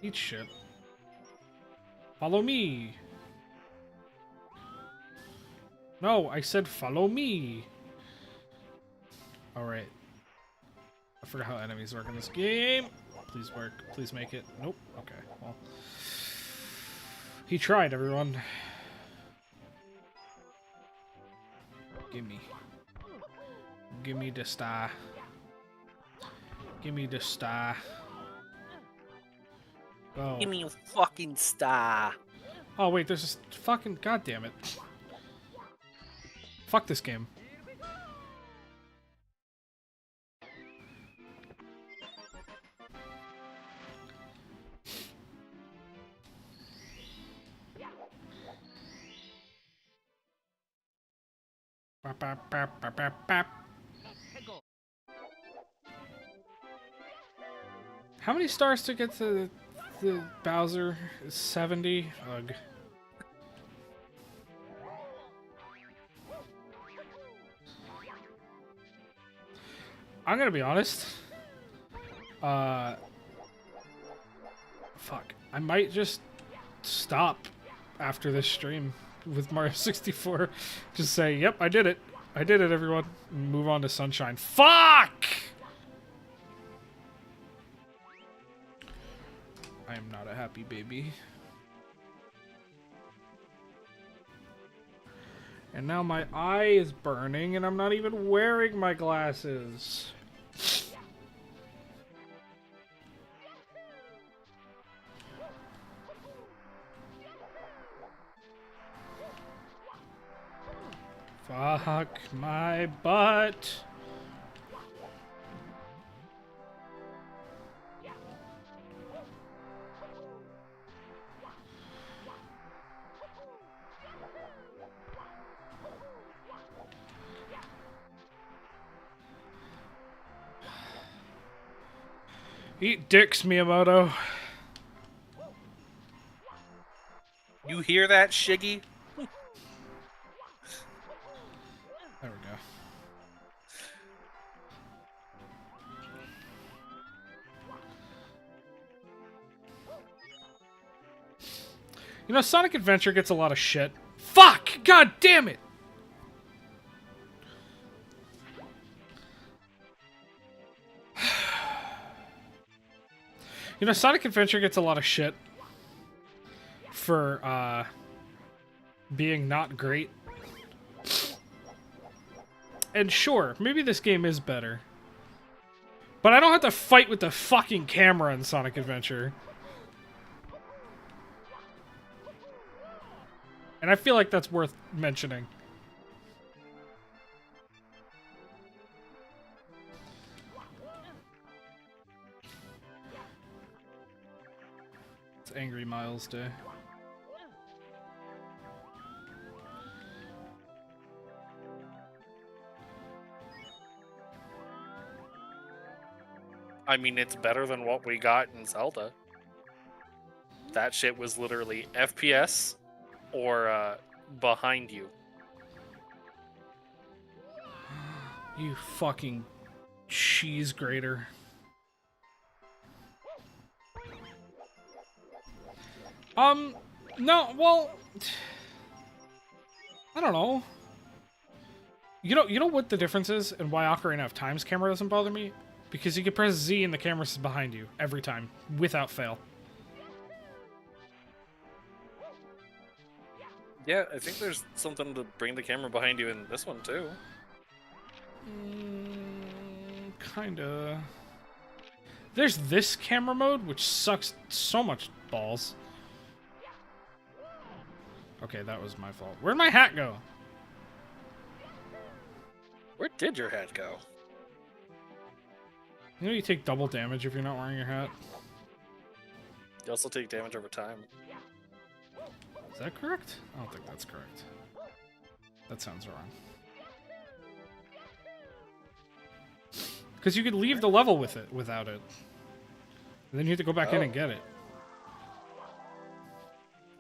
Eat shit. Follow me. No, I said follow me. Alright. I forgot how enemies work in this game. Please work. Please make it. Nope. Okay, well. He tried, everyone. Gimme. Gimme the star. Gimme the star. Oh. Give me a fucking star. Oh wait, there's this fucking goddamn it. Fuck this game. Bap, bap, bap, bap, bap, bap. How many stars to get to the Bowser? 70? Ugh. I'm gonna be honest. Fuck. I might just stop after this stream with Mario 64. Just say, yep, I did it. I did it, everyone. And move on to Sunshine. Fuck! I am not a happy baby. And now my eye is burning and I'm not even wearing my glasses. Fuck my butt. Eat dicks, Miyamoto. You hear that, Shiggy? There we go. You know, Sonic Adventure gets a lot of shit. Fuck! God damn it! You know, Sonic Adventure gets a lot of shit for being not great. And sure, maybe this game is better. But I don't have to fight with the fucking camera in Sonic Adventure. And I feel like that's worth mentioning. It's Angry Miles Day. I mean, it's better than what we got in Zelda. That shit was literally FPS or behind you. You fucking cheese grater. No, well, I don't know. You know what the difference is and why Ocarina of Time's camera doesn't bother me? Because you can press Z and the camera's behind you every time, without fail. Yeah, I think there's something to bring the camera behind you in this one too. Kinda. There's this camera mode, which sucks so much balls. Okay, that was my fault. Where'd my hat go? Where did your hat go? You know you take double damage if you're not wearing your hat? You also take damage over time. Is that correct? I don't think that's correct. That sounds wrong. Because you could leave the level with it without it. And then you have to go back in and get it.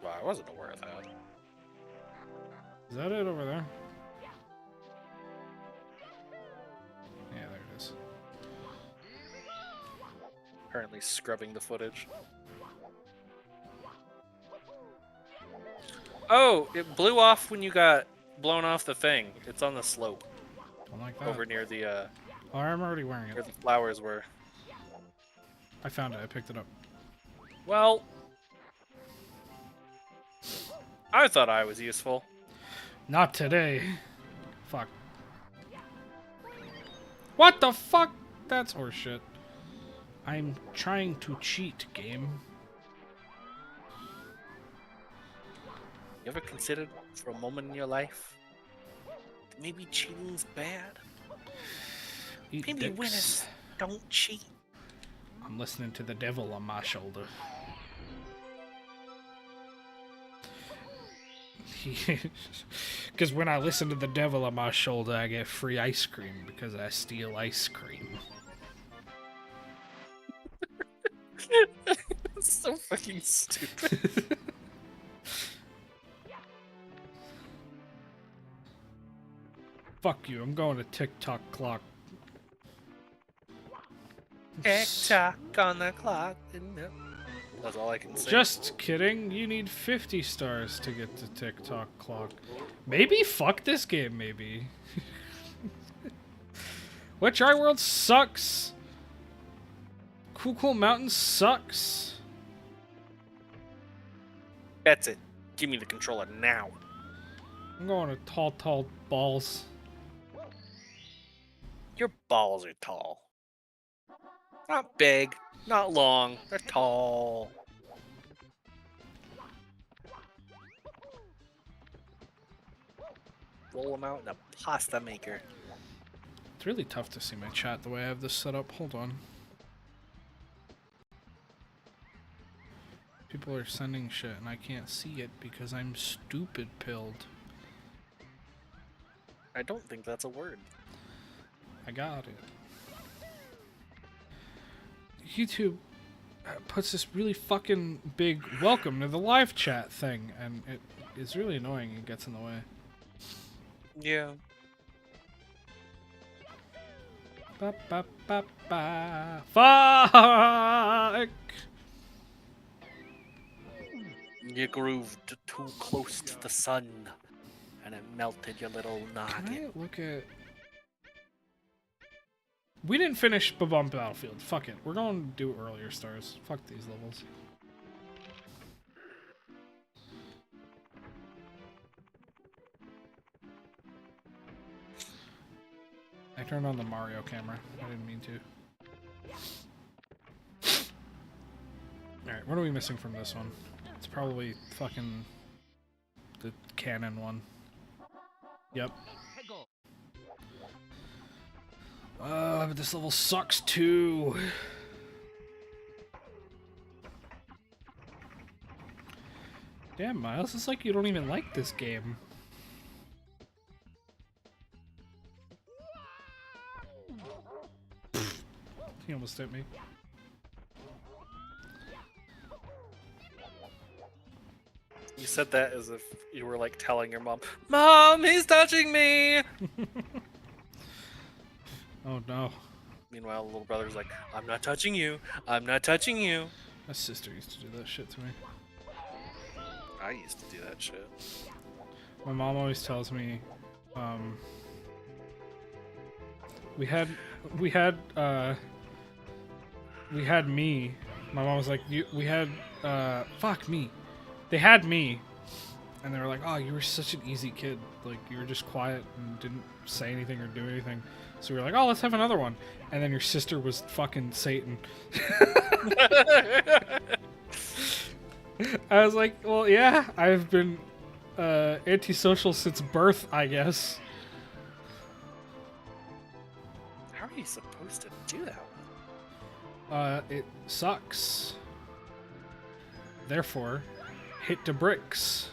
Wow, I wasn't aware of that. Is that it over there? Yeah, there it is. Currently scrubbing the footage. Oh, it blew off when you got blown off the thing. It's on the slope. Don't like that. Over near the Oh, I'm already wearing it. where the flowers were. I found it. I picked it up. Well, I thought I was useful. Not today. Fuck. What the fuck? That's horseshit. I'm trying to cheat, game. You ever considered for a moment in your life that maybe cheating's bad? Eat Maybe dicks. winners don't cheat. I'm listening to the devil on my shoulder. Because when I listen to the devil on my shoulder, I get free ice cream because I steal ice cream. That's so fucking stupid. Fuck you, I'm going to TikTok clock. Tick-tock on the clock. That's all I can say. Just kidding, you need 50 stars to get to TikTok clock. Maybe fuck this game, maybe. What Try World sucks. Cool Mountain sucks. That's it. Give me the controller now. I'm going to tall balls. Your balls are tall. Not big, not long. They're tall. Roll them out in a pasta maker. It's really tough to see my chat the way I have this set up. Hold on. People are sending shit and I can't see it because I'm stupid pilled. I don't think that's a word. I got it. YouTube puts this really fucking big welcome to the live chat thing, and it is really annoying. It gets in the way. Yeah. Ba, ba, ba, ba. Fuck! You grooved too close to the sun, and it melted your little Can noggin. I look at... We didn't finish Babum Battlefield. Fuck it. We're going to do earlier stars. Fuck these levels. I turned on the Mario camera. I didn't mean to. Alright, what are we missing from this one? It's probably fucking the canon one. Yep. But this level sucks too. Damn, Miles, it's like you don't even like this game. He almost hit me. You said that as if you were like telling your mom, "Mom, he's touching me!" Oh no. Meanwhile, the little brother's like, "I'm not touching you. I'm not touching you." My sister used to do that shit to me. I used to do that shit. My mom always tells me, we had me. My mom was like, fuck me. They had me, and they were like, oh, you were such an easy kid. Like, you were just quiet and didn't say anything or do anything. So we were like, oh, let's have another one. And then your sister was fucking Satan. I was like, well, yeah, I've been antisocial since birth, I guess. How are you supposed to do that one? It sucks. Therefore, hit the bricks.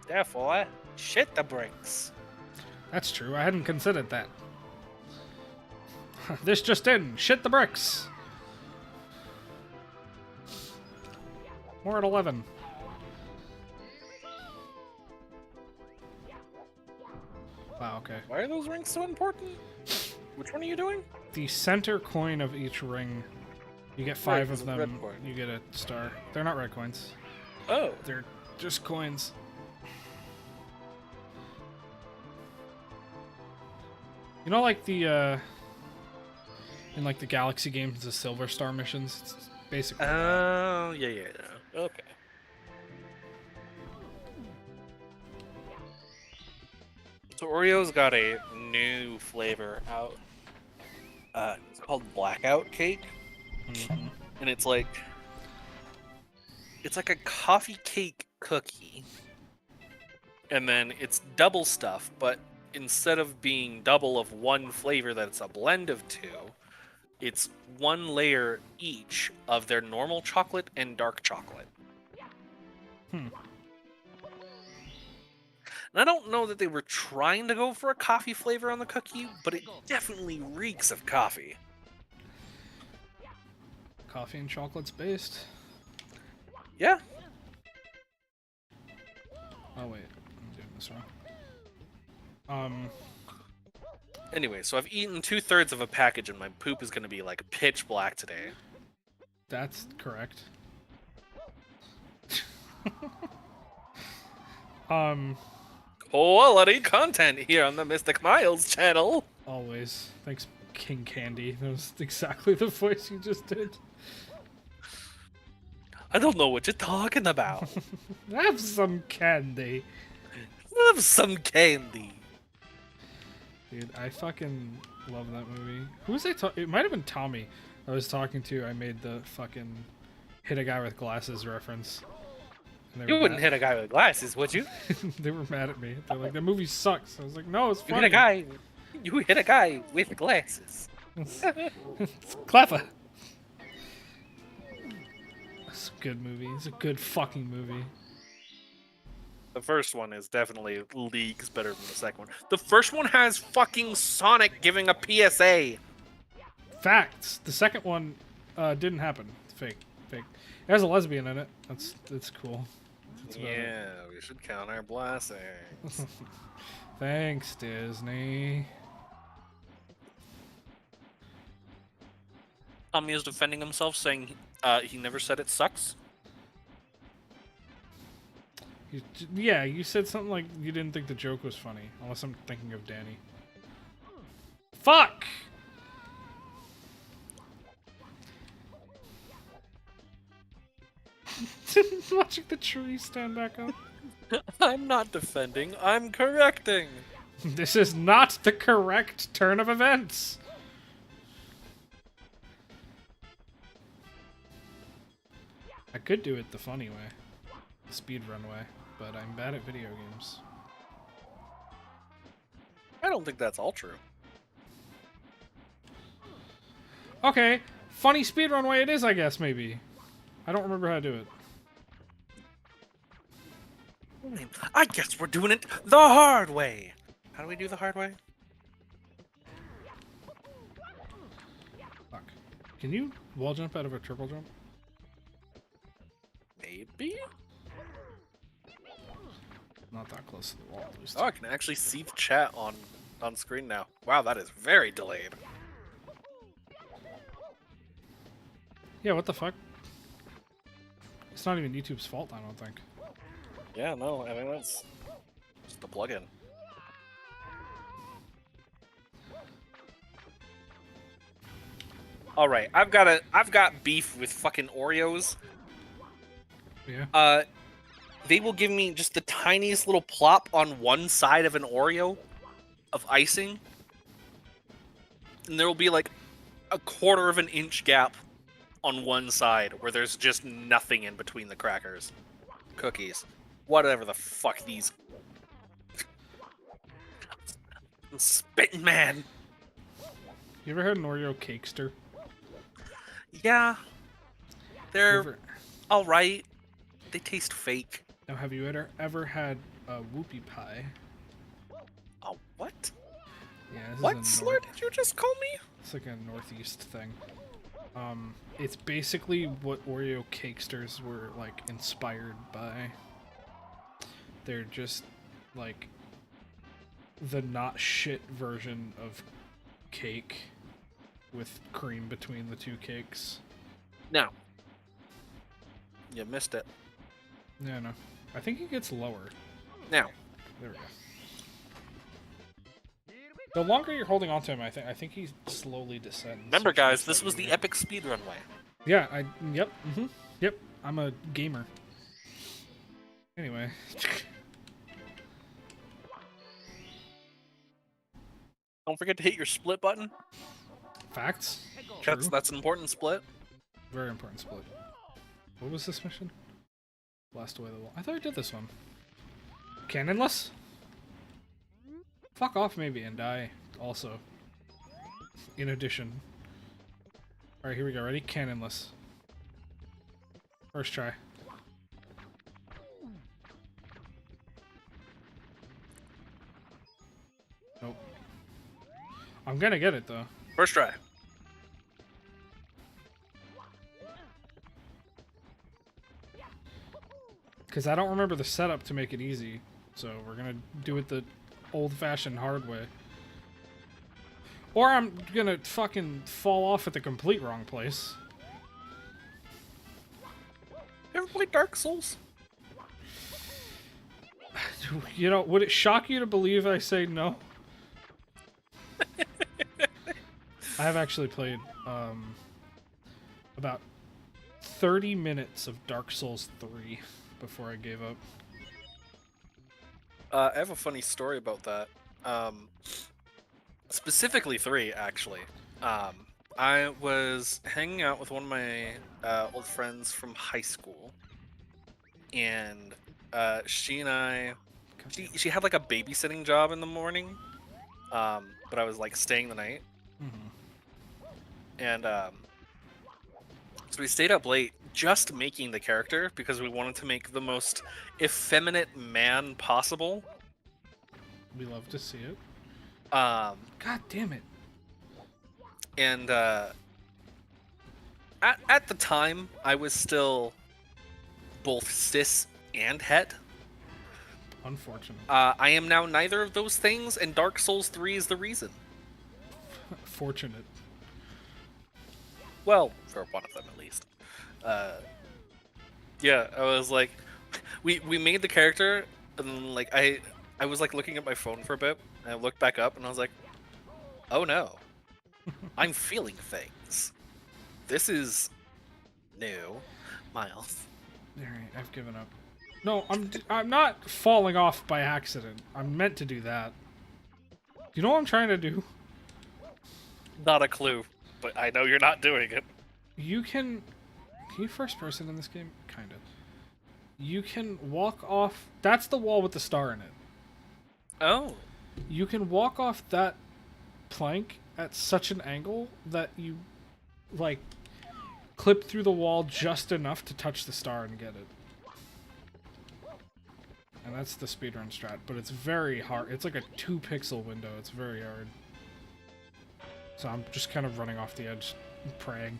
Therefore, shit the bricks. That's true, I hadn't considered that. This just in, shit the bricks. We're at 11. Wow, okay. Why are those rings so important? Which one are you doing? The center coin of each ring, you get 5 it's of a them, red coin. you get a star. They're not red coins. Oh. They're just coins. You know, like the, in like the Galaxy games, the Silver Star missions? It's basically that. Oh, yeah. Okay. So Oreo's got a new flavor out. It's called Blackout Cake, Mhm. and it's like a coffee cake cookie, and then it's double stuff, but instead of being double of one flavor that's a blend of two, it's one layer each of their normal chocolate and dark chocolate. Hmm. And I don't know that they were trying to go for a coffee flavor on the cookie, but it definitely reeks of coffee. Coffee and chocolate's based. Yeah. Oh wait, I'm doing this wrong. Anyway, so I've eaten 2/3 of a package and my poop is going to be like pitch black today. That's correct. Quality content here on the Mystic Miles channel. Always. Thanks, King Candy. That was exactly the voice you just did. I don't know what you're talking about. Have some candy. Have some candy. Dude, I fucking love that movie. Who was I talking? It might have been Tommy I was talking to. I made the fucking hit a guy with glasses reference. And they You were wouldn't mad- hit a guy with glasses, would you? They were mad at me. They're like, the movie sucks. I was like, no, it's You funny. hit a guy with glasses. It's clever. It's a good movie. It's a good fucking movie. The first one is definitely leagues better than the second one. The first one has fucking Sonic giving a PSA. Facts. The second one didn't happen. It's fake. Fake. It has a lesbian in it. That's cool. That's about it. Yeah, we should count our blessings. Thanks, Disney. Tommy is defending himself, saying he never said it sucks. Yeah, you said something like you didn't think the joke was funny, unless I'm thinking of Danny. Fuck! Watching the tree stand back up. I'm not defending, I'm correcting. This is not the correct turn of events. I could do it the funny way, the speedrun way, but I'm bad at video games. I don't think that's all true. Okay, funny speedrun way it is, I guess, maybe. I don't remember how to do it. I guess we're doing it the hard way. How do we do the hard way? Fuck. Can you wall jump out of a triple jump? Maybe? Not that close to the wall, at least. Oh, I can actually see the chat on screen now. Wow, that is very delayed. Yeah, what the fuck? It's not even YouTube's fault, I don't think. Yeah, no, I think that's just the plugin. All right, I've got beef with fucking Oreos. Yeah. They will give me just the tiniest little plop on one side of an Oreo of icing, and there will be like a 1/4 of an inch gap on one side where there's just nothing in between the crackers, cookies, whatever the fuck these. I'm spitting, man. You ever had an Oreo cakester? Yeah, they're Ever... all right. They taste fake. Now, have you ever had a whoopie pie? Oh, what? Yeah. This What is a slur did you just call me? It's like a Northeast thing. It's basically what Oreo cakesters were like inspired by. They're just like the not shit version of cake with cream between the two cakes. No. You missed it. Yeah, no. I think it gets lower. Now. There we go. The longer you're holding onto him, I think he slowly descends. Remember, guys, this was the epic speedrun way. Yeah, yep, yep, I'm a gamer. Anyway. Don't forget to hit your split button. Facts. That's an important split. Very important split. What was this mission? Blast away the wall. I thought I did this one. Cannonless? Fuck off maybe and die also. In addition. Alright, here we go. Ready? Cannonless. First try. Nope. I'm gonna get it though. First try. Because I don't remember the setup to make it easy. So we're gonna do it the old-fashioned hard way. Or I'm gonna fucking fall off at the complete wrong place. You ever played Dark Souls? You know, would it shock you to believe I say no? I have actually played about 30 minutes of Dark Souls 3 before I gave up. I have a funny story about that. Specifically 3, actually. I was hanging out with one of my old friends from high school, and she and I, she had like a babysitting job in the morning, but I was like staying the night, and so we stayed up late just making the character because we wanted to make the most effeminate man possible. We love to see it. God damn it. And at the time, I was still both cis and het. Unfortunate. I am now neither of those things, and Dark Souls 3 is the reason. Fortunate. Well, for one of them at least. Yeah, I was like, we made the character, and then, like I was like looking at my phone for a bit, and I looked back up, and I was like, oh no, I'm feeling things. This is new, Miles. All right, I've given up. No, I'm not falling off by accident. I'm meant to do that. You know what I'm trying to do? Not a clue, but I know you're not doing it. You can you first person in this game? Kind of. You can walk off... That's the wall with the star in it. Oh. You can walk off that plank at such an angle that you, like, clip through the wall just enough to touch the star and get it. And that's the speedrun strat, but it's very hard. It's like a 2-pixel window. It's very hard. So I'm just kind of running off the edge, praying.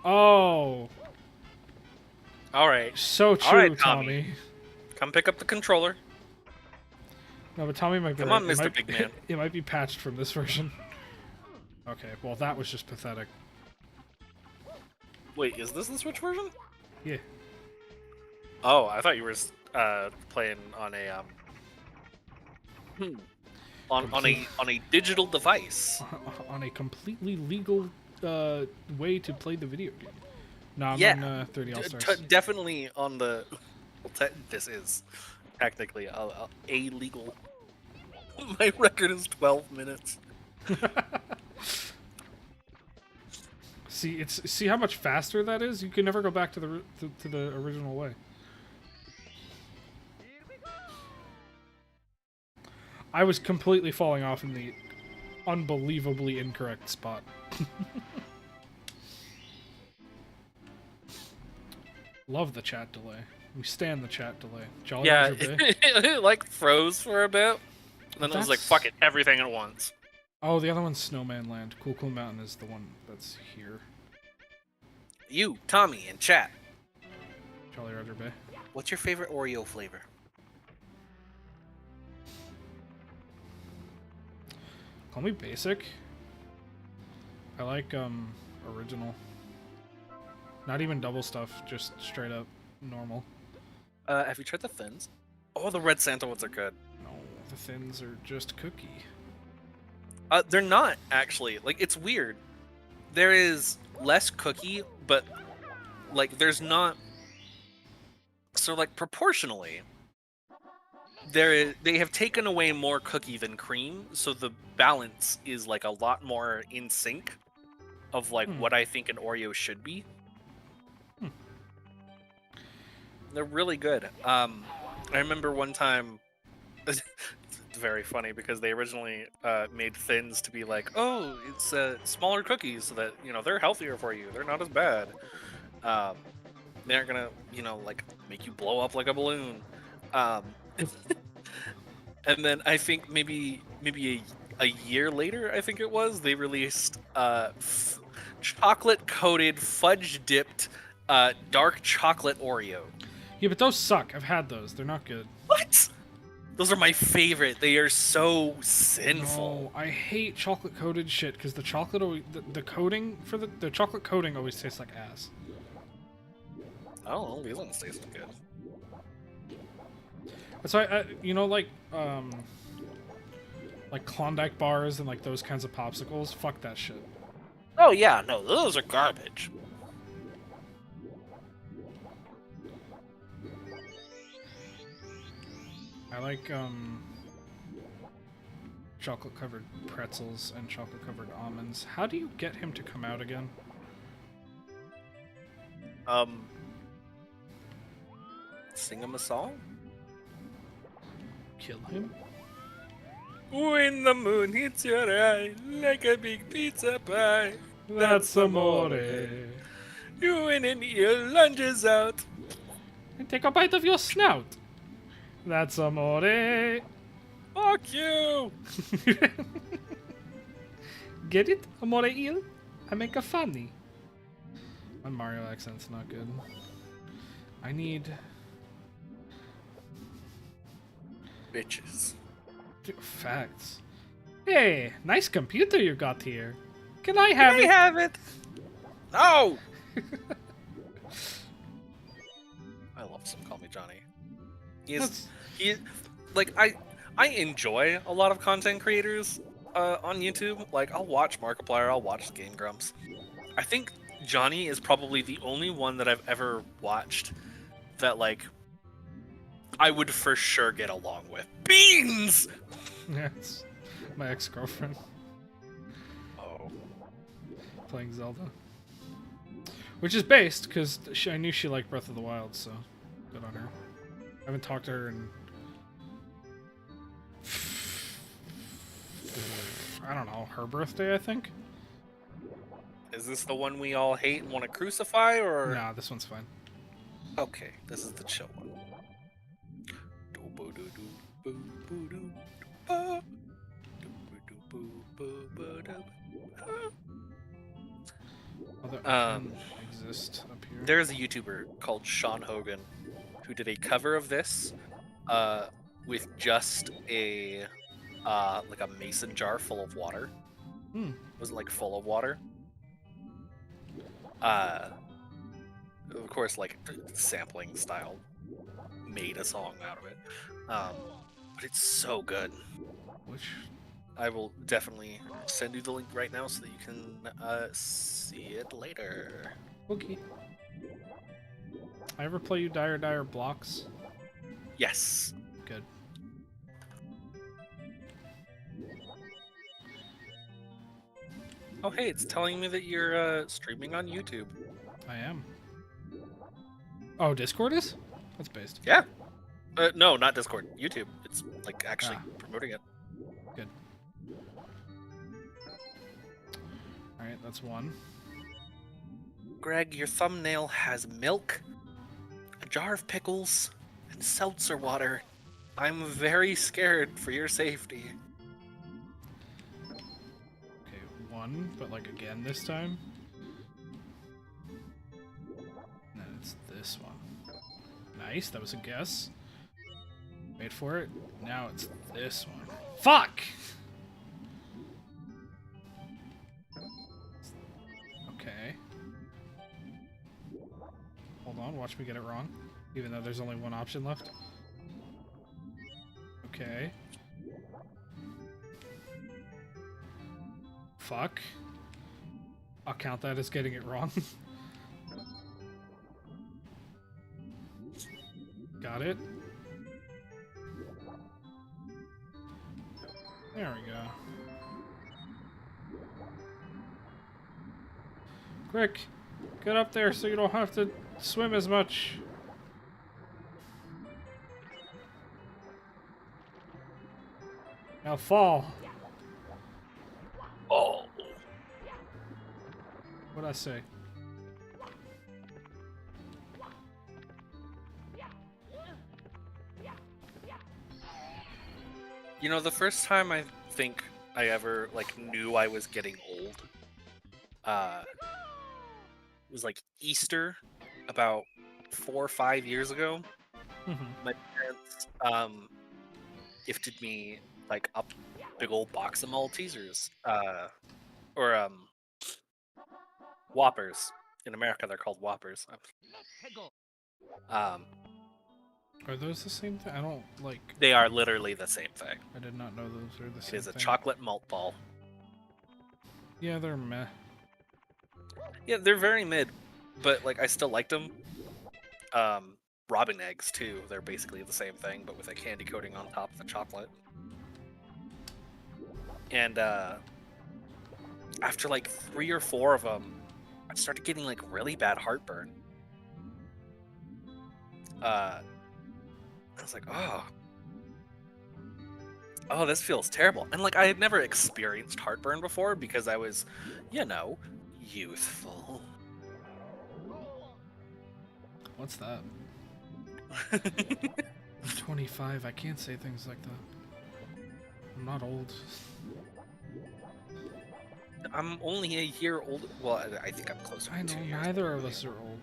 Oh. Alright. So true, All right, Tommy. Come pick up the controller. No, but Tommy might be Come right. on, Mr. Big Man. It might be patched from this version. Okay, well that was just pathetic. Wait, is this the Switch version? Yeah. Oh, I thought you were playing on a on a digital device. On a completely legal way to play the video game. No, I'm Yeah. on 30 All-Stars. Definitely on the. Well, this is technically a legal. My record is 12 minutes. See how much faster that is? You can never go back to the original way. I was completely falling off in the unbelievably incorrect spot. Love the chat delay. We stand the chat delay. Jolly Yeah, Roger Bay. it like froze for a bit. And then it was like, fuck it, everything at once. Oh, the other one's Snowman Land. Cool Cool Mountain is the one that's here. You, Tommy, in chat. Jolly Roger Bay. What's your favorite Oreo flavor? Call me basic. I like original. Not even double stuff, just straight up normal. Have you tried the Thins? Oh, the Red Santa ones are good. No, the Thins are just cookie. They're not, actually. Like, it's weird. There is less cookie, but, like, there's not... So, like, proportionally, they have taken away more cookie than cream, so the balance is, like, a lot more in sync of, like, what I think an Oreo should be. They're really good. I remember one time... It's very funny because they originally made Thins to be like, oh, it's smaller cookies so that, you know, they're healthier for you. They're not as bad. They aren't gonna, you know, like, make you blow up like a balloon. And then I think maybe a year later, I think it was, they released chocolate-coated, fudge-dipped, dark chocolate Oreo. Yeah, but those suck. I've had those. They're not good. What? Those are my favorite. They are so sinful. No, I hate chocolate coated shit because the chocolate always, the coating for the chocolate coating always tastes like ass. Oh, these ones taste good. That's why you know, like Klondike bars and like those kinds of popsicles. Fuck that shit. Oh yeah, no, those are garbage. I like chocolate covered pretzels and chocolate covered almonds. How do you get him to come out again? Sing him a song? Kill him? When the moon hits your eye like a big pizza pie, That's amore. you and an ear lunges out. And take a bite of your snout. That's amore. Fuck you! Get it? Amore il? I make a funny. My Mario accent's not good. I need Bitches. facts. Hey, nice computer you got here. Can I Can have I it? have it? No! I love Some Call Me Johnny. He like I enjoy a lot of content creators on YouTube. Like I'll watch Markiplier, I'll watch Game Grumps. I think Johnny is probably the only one that I've ever watched that like I would for sure get along with. Beans! Yes. My ex-girlfriend Oh. playing Zelda. Which is based, because I knew she liked Breath of the Wild, so good on her. I haven't talked to her in... I don't know, her birthday, I think? Is this the one we all hate and want to crucify, or...? Nah, this one's fine. Okay, this is the chill one. Exist up here. There's a YouTuber called Sean Hogan who did a cover of this with just a like a mason jar full of water. It wasn't like full of water. Of course, like sampling style made a song out of it. But it's so good. Which? I will definitely send you the link right now so that you can see it later. Okay. I ever play you Dire Blocks? Yes. Good. Oh, hey, it's telling me that you're streaming on YouTube. I am. Oh, Discord is? That's based. Yeah. No, not Discord. YouTube. It's like actually promoting it. Good. Alright, that's one. Greg, your thumbnail has milk, a jar of pickles, and seltzer water. I'm very scared for your safety. Okay, one, but like again this time. And then it's this one. Nice, that was a guess. Wait for it. Now it's this one. Fuck! Okay. Hold on, watch me get it wrong. Even though there's only one option left. Okay. Fuck. I'll count that as getting it wrong. Got it. There we go. Quick! Get up there so you don't have to swim as much. Now fall. Oh. What'd I say? You know, the first time I think I ever like knew I was getting old, was like Easter, about 4 or 5 years ago. My parents gifted me like a big old box of Maltesers, or Whoppers. In America, they're called Whoppers. Are those the same thing? I don't like. They are literally the same thing. I did not know those are the It same is a thing. chocolate malt ball. Yeah, they're meh. Yeah, they're very mid, but like I still liked them. Robin eggs too. They're basically the same thing, but with a candy coating on top of the chocolate. And after like 3 or 4 of them, I started getting like really bad heartburn. I was like, oh, this feels terrible. And like I had never experienced heartburn before because I was, you know, youthful. What's that? I'm 25. I can't say things like that. I'm not old. I'm only a year old. Well, I think I'm closer to I know, 2 years. neither of us are old.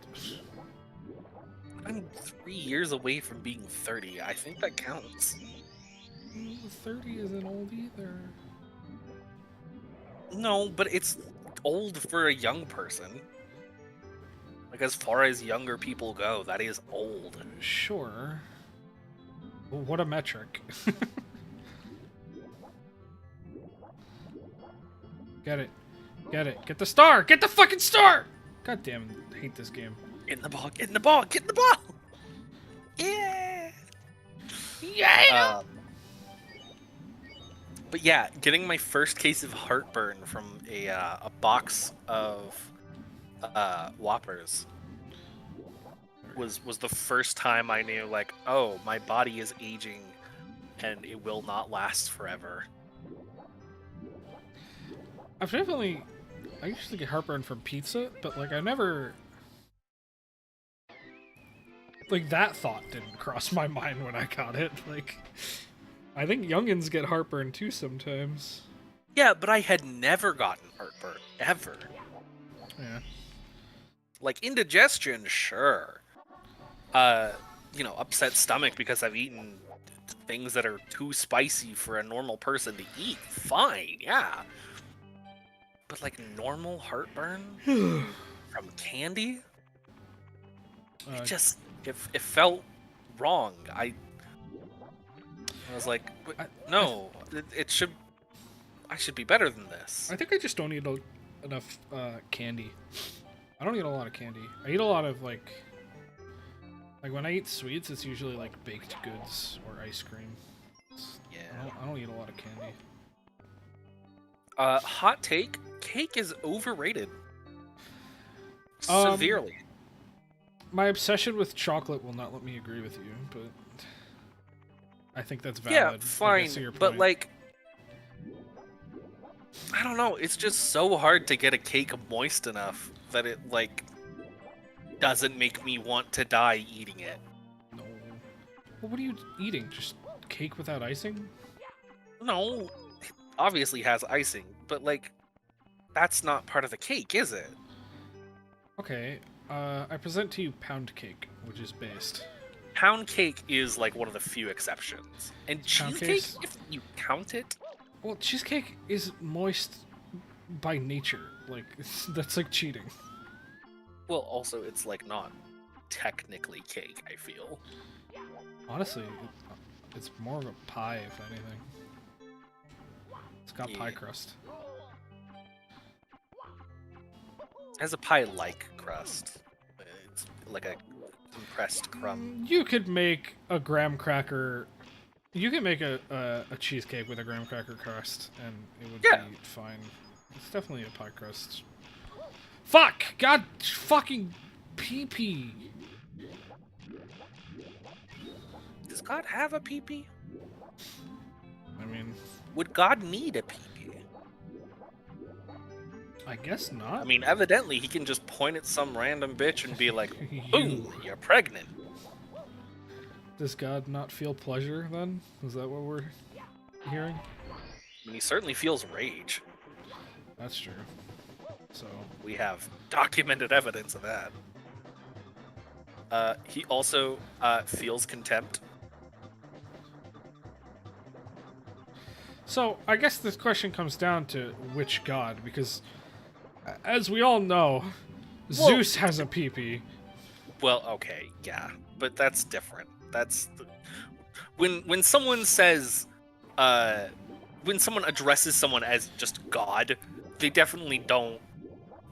I'm 3 years away from being 30. I think that counts. 30 isn't old either. No, but it's old for a young person. Like, as far as younger people go, that is old. Sure. Well, what a metric. Get it. Get it. Get the star! Get the fucking star! God damn it. I hate this game. Get in the ball, get in the ball, get in the ball! Yeah! Yeah! But yeah, getting my first case of heartburn from a box of Whoppers was the first time I knew, like, oh, my body is aging and it will not last forever. I usually get heartburn from pizza, but like I never, like that thought didn't cross my mind when I got it. Like, I think youngins get heartburn too sometimes. Yeah, but I had never gotten heartburn, ever. Yeah. Like, indigestion, sure. Upset stomach because I've eaten things that are too spicy for a normal person to eat. Fine, yeah. But, like, normal heartburn from candy? It felt wrong. I was like, no, I should be better than this. I think I just don't eat enough candy. I don't eat a lot of candy. I eat a lot of like when I eat sweets, it's usually like baked goods or ice cream. Yeah. I don't eat a lot of candy. Hot take: cake is overrated. Severely. My obsession with chocolate will not let me agree with you, but I think that's valid. Yeah, fine, but like, I don't know. It's just so hard to get a cake moist enough that it like doesn't make me want to die eating it. No. Well, what are you eating? Just cake without icing? No, it obviously has icing, but like, that's not part of the cake, is it? Okay. I present to you pound cake, which is based. Pound cake is like one of the few exceptions, and cheesecake, if you count it. Well, cheesecake is moist by nature. Like, that's like cheating. Well, also, it's like not technically cake, I feel. Honestly, it's more of a pie, if anything. It's got pie crust. It has a pie-like crust. It's like a compressed crumb. You could make a graham cracker. You can make a cheesecake with a graham cracker crust, and it would be fine. It's definitely a pie crust. Fuck! God fucking pee-pee! Does God have a pee-pee? I mean... Would God need a pee-pee? I guess not. I mean, evidently he can just point at some random bitch and be like, "Ooh, you're pregnant." Does God not feel pleasure, then? Is that what we're hearing? I mean, he certainly feels rage. That's true. So... We have documented evidence of that. He also feels contempt. So, I guess this question comes down to which god, because... As we all know, Zeus has a pee-pee. Well, okay, yeah, but that's different. That's when someone says, when someone addresses someone as just God, they definitely don't,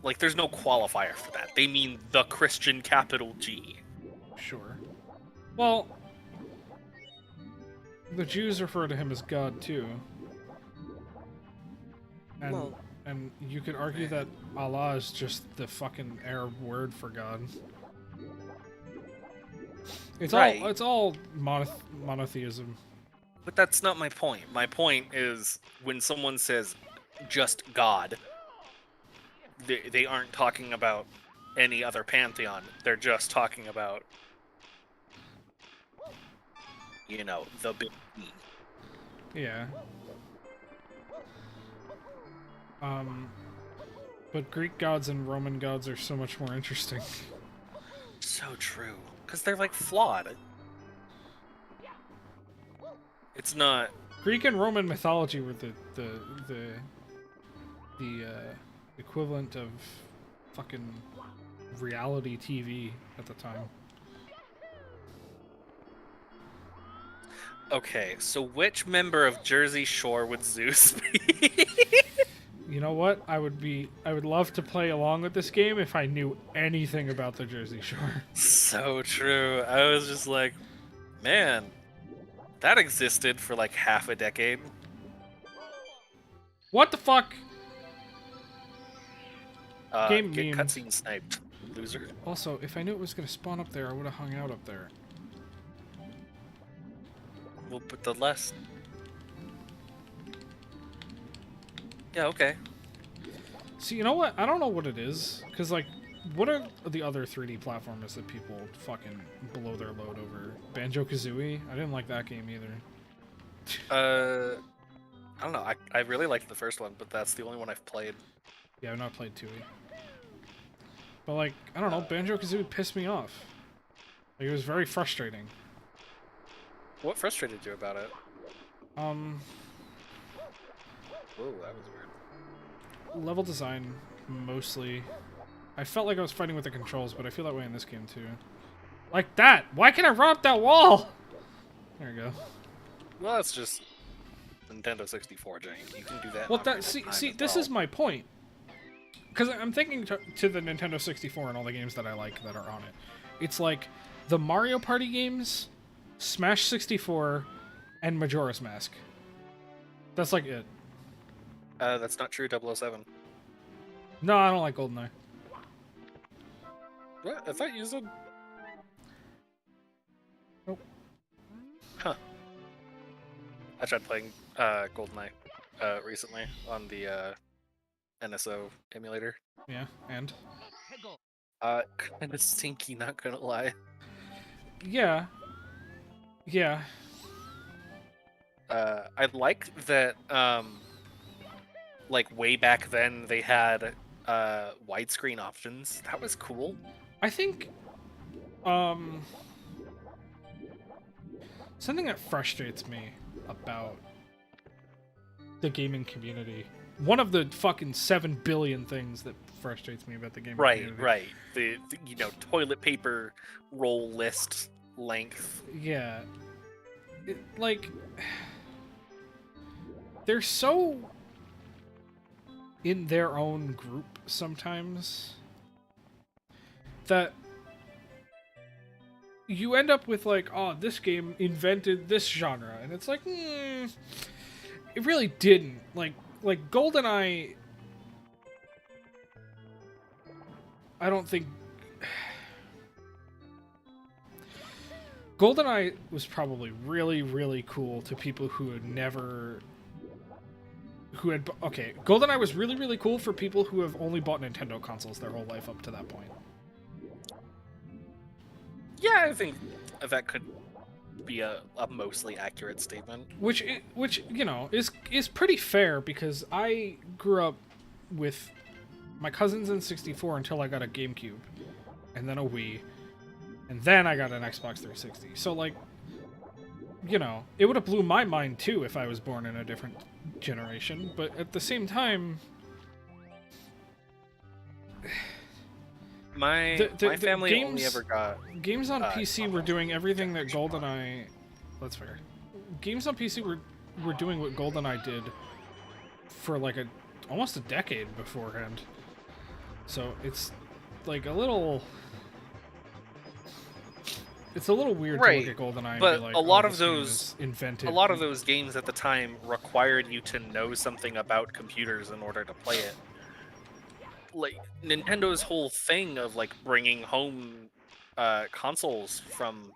like, there's no qualifier for that. They mean the Christian capital G. Sure. Well, the Jews refer to him as God too, and you could argue that Allah is just the fucking Arab word for God. It's all monotheism. But that's not my point. My point is when someone says just God, they aren't talking about any other pantheon. They're just talking about, you know, the big E. Yeah. But Greek gods and Roman gods are so much more interesting. So true. Because they're, like, flawed. It's not... Greek and Roman mythology were the equivalent of fucking reality TV at the time. Okay, so which member of Jersey Shore would Zeus be? You know what? I would love to play along with this game if I knew anything about the Jersey Shore. So true. I was just like, man, that existed for like half a decade. What the fuck? Get Game meme. cutscene sniped, loser. Also, if I knew it was gonna spawn up there, I would have hung out up there. We'll put the less. Yeah, okay. See, you know what? I don't know what it is, because, like, what are the other 3D platformers that people fucking blow their load over? Banjo-Kazooie? I didn't like that game either. I don't know. I really liked the first one, but that's the only one I've played. Yeah, I've not played 2E. But, like, I don't know, Banjo-Kazooie pissed me off. Like, it was very frustrating. What frustrated you about it? Whoa, that was weird. Level design, mostly. I felt like I was fighting with the controls, but I feel that way in this game, too. Like that! Why can't I run up that wall? There you go. Well, that's just Nintendo 64, Jake. You can do that. Well, this is my point. Because I'm thinking to the Nintendo 64 and all the games that I like that are on it. It's like the Mario Party games, Smash 64, and Majora's Mask. That's like it. That's not true, 007. No, I don't like GoldenEye. What? I thought you said... Nope. Huh. I tried playing GoldenEye recently on the NSO emulator. Yeah, and? Kind of stinky, not gonna lie. Yeah. Yeah. I like that, like, way back then they had widescreen options. That was cool. I think, something that frustrates me about the gaming community, one of the fucking 7 billion things that frustrates me about the gaming community. Right. The toilet paper roll list length. Yeah. Like, they're so in their own group sometimes that you end up with, like, oh, this game invented this genre, and it's like, it really didn't. Like GoldenEye, I don't think... GoldenEye was probably really, really cool to people who had never... Okay, GoldenEye was really, really cool for people who have only bought Nintendo consoles their whole life up to that point. Yeah, I think that could be a mostly accurate statement. Which you know, is pretty fair, because I grew up with my cousins in 64 until I got a GameCube, and then a Wii, and then I got an Xbox 360. So, like, you know, it would have blew my mind too if I was born in a different generation, but at the same time, my family games, only ever got games on PC were doing everything that GoldenEye... That's fair. Games on PC were doing what GoldenEye did for like almost a decade beforehand. So it's like a little... It's a little weird to look at GoldenEye but and be like, a lot oh, of this game those is invented. A lot of those games at the time required you to know something about computers in order to play it. Like, Nintendo's whole thing of, like, bringing home consoles from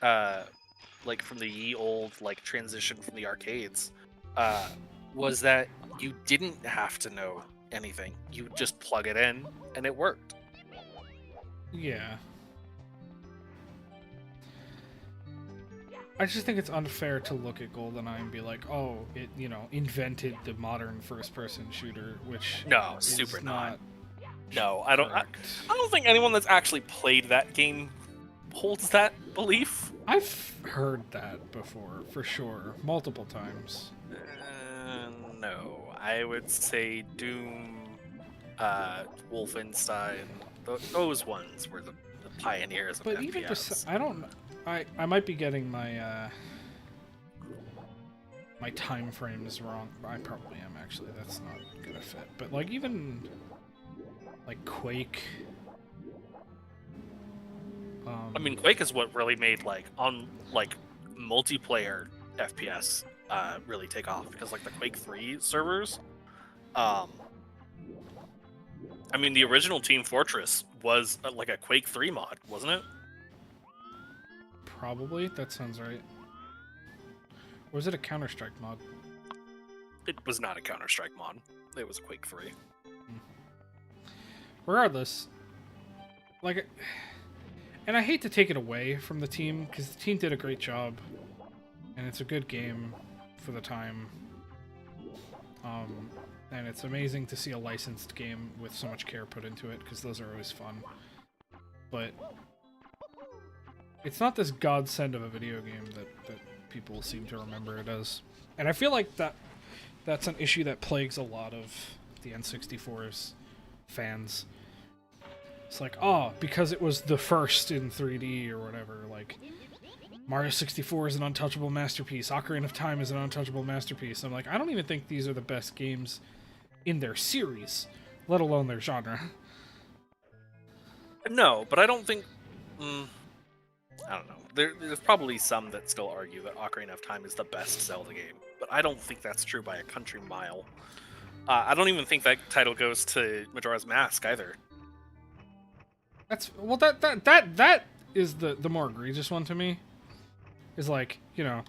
from the ye old, like, transition from the arcades was that you didn't have to know anything. You just plug it in and it worked. Yeah. I just think it's unfair to look at GoldenEye and be like, oh, it, you know, invented the modern first-person shooter, which No, is super not. No, I don't. I don't think anyone that's actually played that game holds that belief. I've heard that before, for sure, multiple times. No, I would say Doom, Wolfenstein, those ones were the pioneers of But FPS. even I don't. I might be getting my my time frames wrong. I probably am actually. That's not gonna fit. But like even like Quake. I mean, Quake is what really made like multiplayer FPS really take off, because like the Quake 3 servers, I mean the original Team Fortress was like a Quake 3 mod, wasn't it? Probably, that sounds right. Or was it a Counter-Strike mod? It was not a Counter-Strike mod. It was a Quake 3. Regardless, like, and I hate to take it away from the team, because the team did a great job, and it's a good game for the time. And it's amazing to see a licensed game with so much care put into it, because those are always fun. But it's not this godsend of a video game that people seem to remember it as. And I feel like that's an issue that plagues a lot of the N64's fans. It's like, oh, because it was the first in 3D or whatever, like, Mario 64 is an untouchable masterpiece, Ocarina of Time is an untouchable masterpiece. I'm like, I don't even think these are the best games in their series, let alone their genre. No, but I don't think... I don't know. There's probably some that still argue that Ocarina of Time is the best Zelda game, but I don't think that's true by a country mile. I don't even think that title goes to Majora's Mask either. That's well, that is the more egregious one to me. Is like, you know,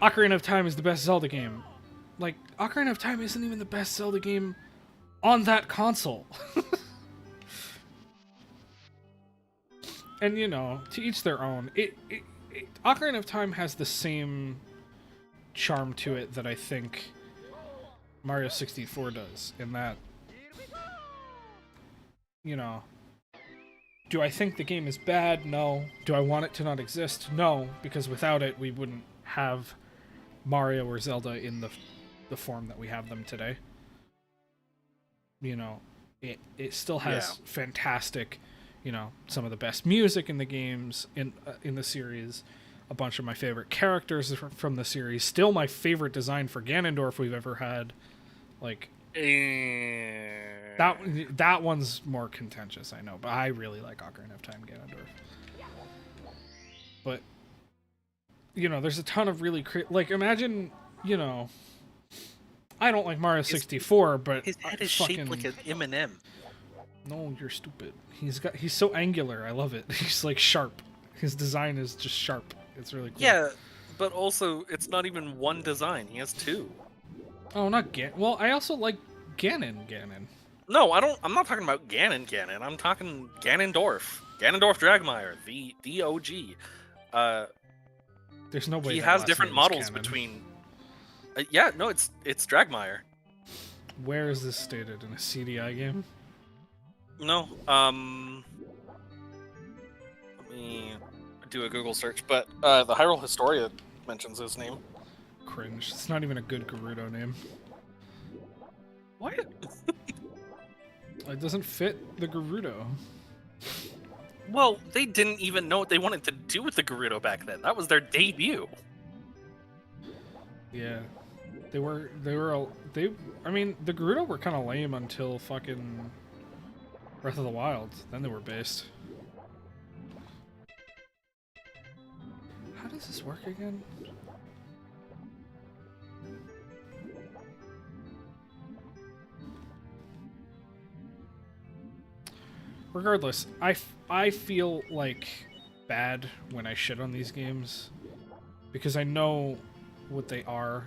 Ocarina of Time is the best Zelda game. Like, Ocarina of Time isn't even the best Zelda game on that console. And, you know, to each their own. Ocarina of Time has the same charm to it that I think Mario 64 does, in that, you know, do I think the game is bad? No. Do I want it to not exist? No, because without it, we wouldn't have Mario or Zelda in the form that we have them today. You know, it still has fantastic, you know, some of the best music in the games, in the series, a bunch of my favorite characters from the series, still my favorite design for Ganondorf we've ever had. Like, that one's more contentious, I know, but I really like Ocarina of Time Ganondorf. But, you know, there's a ton of really like, imagine, you know, I don't like Mario 64, but his head is shaped like an M&M. No, you're stupid. He's so angular. I love it. He's like sharp. His design is just sharp. It's really cool. Yeah, but also it's not even one design. He has two. Oh, not Ganon. Well, I also like Ganon. No, I don't. I'm not talking about Ganon. I'm talking Ganondorf. Ganondorf Dragmire, the OG. There's no way he that has last different name's models canon. between. Yeah, no, it's Dragmire. Where is this stated, in a CDI game? No. Let me do a Google search, but the Hyrule Historia mentions his name. Cringe. It's not even a good Gerudo name. What? It doesn't fit the Gerudo. Well, they didn't even know what they wanted to do with the Gerudo back then. That was their debut. Yeah. I mean, the Gerudo were kind of lame until fucking Breath of the Wild. Then they were based. How does this work again? Regardless, I feel like bad when I shit on these games because I know what they are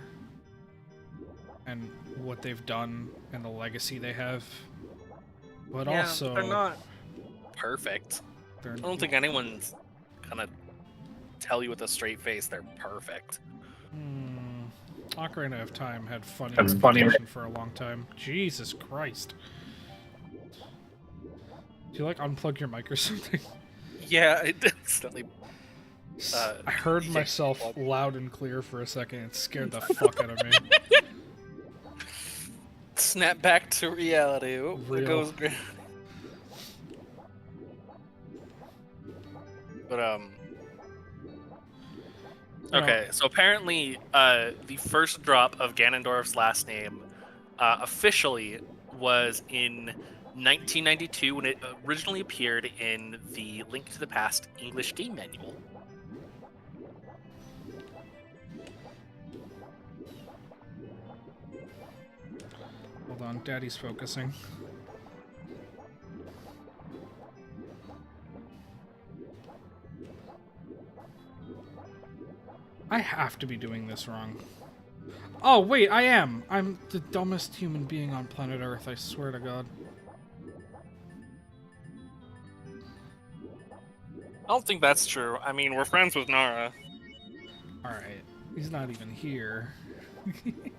and what they've done and the legacy they have. But yeah, also, they're not perfect. I don't think anyone's kind of tell you with a straight face they're perfect. Ocarina of Time had funny reputation for a long time. Jesus Christ. Do you like unplug your mic or something? Yeah, it instantly. I heard myself loud and clear for a second. It scared the fuck out of me. Snap back to reality. Oh, Real. it goes great. But okay, so apparently, the first drop of Ganondorf's last name officially was in 1992 when it originally appeared in the Link to the Past English game manual. Hold on, Daddy's focusing. I have to be doing this wrong. Oh, wait, I am! I'm the dumbest human being on planet Earth, I swear to God. I don't think that's true. I mean, we're friends with Nara. Alright, he's not even here.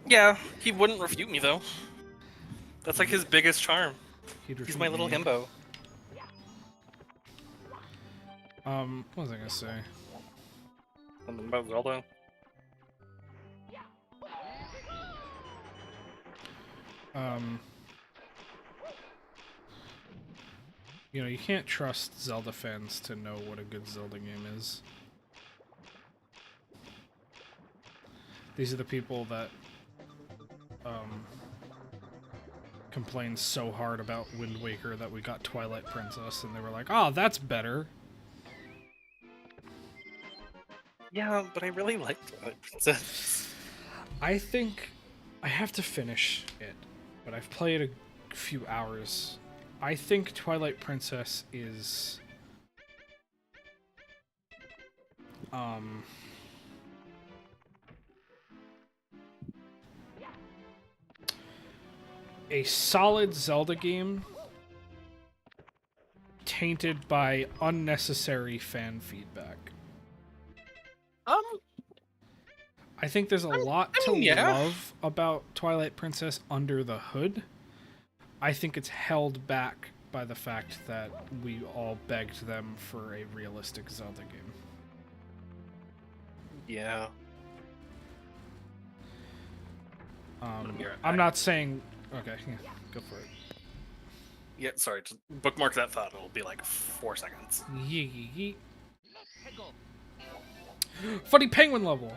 Yeah, he wouldn't refute me, though. That's like his biggest charm. He's my little himbo. What was I gonna say? Something about Zelda. You know, you can't trust Zelda fans to know what a good Zelda game is. These are the people that complained so hard about Wind Waker that we got Twilight Princess, and they were like, "Oh, that's better." Yeah, but I really liked Twilight Princess. I think I have to finish it, but I've played a few hours. I think Twilight Princess is a solid Zelda game tainted by unnecessary fan feedback. I think there's a lot to love about Twilight Princess under the hood. I think it's held back by the fact that we all begged them for a realistic Zelda game. Yeah. I'm not saying... Okay, yeah, go for it. Yeah, sorry, just bookmark that thought. It'll be like 4 seconds. Yee. Funny penguin level!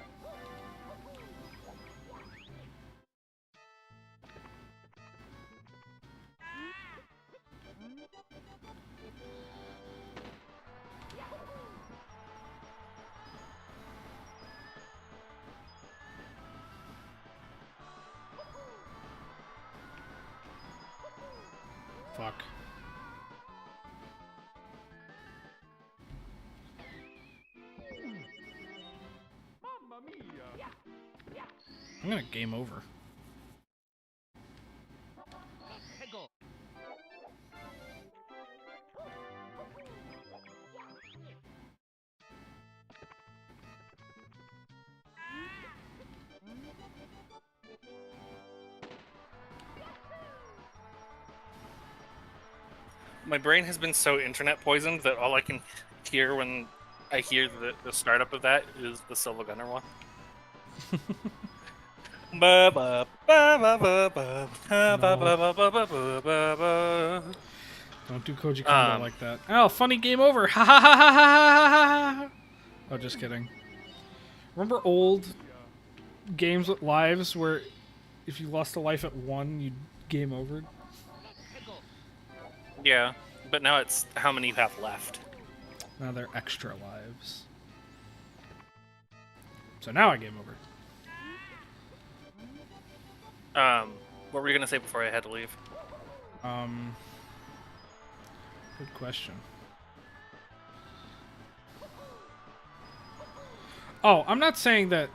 Fuck. I'm gonna game over. My brain has been so internet poisoned that all I can hear when I hear the startup of that is the Silva Gunner one. Don't do Koji Kondo like that. Oh, funny game over! Ha ha ha ha ha ha! Oh, just kidding. Remember old games with lives where if you lost a life at 1, you'd game over? Yeah, but now it's how many you have left. Now they're extra lives. So now I game over. What were you gonna say before I had to leave? Good question. Oh, I'm not saying that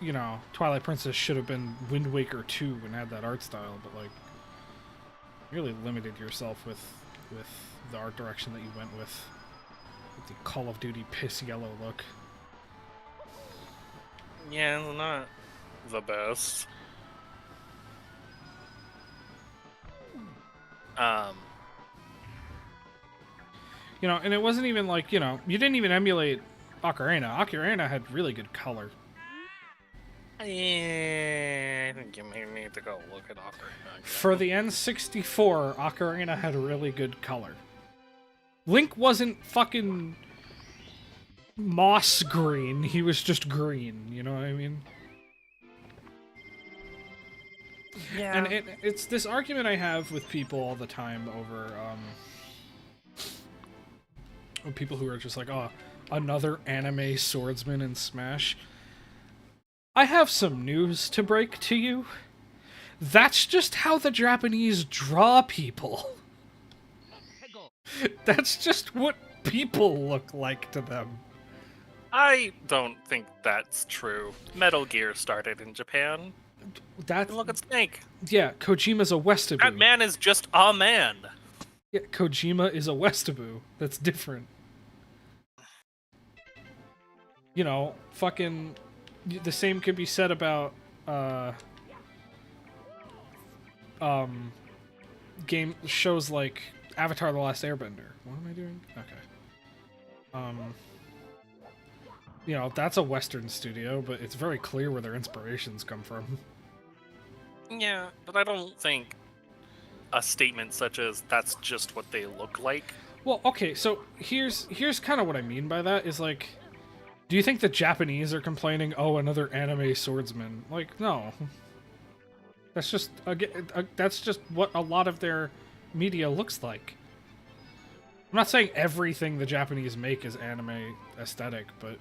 you know, Twilight Princess should have been Wind Waker 2 and had that art style, but like, you really limited yourself with the art direction that you went with The Call of Duty piss yellow look. Yeah, it's not the best. You know, and it wasn't even like, you know, you didn't even emulate Ocarina. Ocarina had really good color. Yeah, I think you may need to go look at Ocarina again. For the N64, Ocarina had really good color. Link wasn't fucking moss green, he was just green, you know what I mean? Yeah. And it's this argument I have with people all the time over, people who are just like, oh, another anime swordsman in Smash. I have some news to break to you. That's just how the Japanese draw people. That's just what people look like to them. I don't think that's true. Metal Gear started in Japan. Look at Snake. Yeah, Kojima's a Westaboo. That man is just a man. Yeah, Kojima is a Westaboo. That's different. You know, fucking... The same could be said about, shows like Avatar The Last Airbender. What am I doing? Okay. You know, that's a Western studio, but it's very clear where their inspirations come from. Yeah, but I don't think a statement such as that's just what they look like. Well, okay, so here's kind of what I mean by that is like, do you think the Japanese are complaining, oh, another anime swordsman? Like, no. That's just what a lot of their media looks like. I'm not saying everything the Japanese make is anime aesthetic, but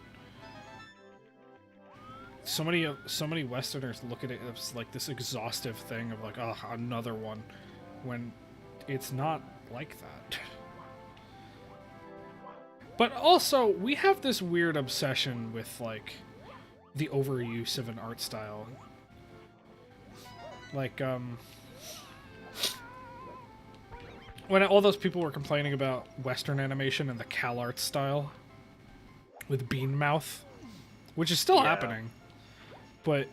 so many Westerners look at it as like this exhaustive thing of like, oh, another one, when it's not like that. But also, we have this weird obsession with like the overuse of an art style. Like, when all those people were complaining about Western animation and the Cal Art style with Bean Mouth, which is still happening, but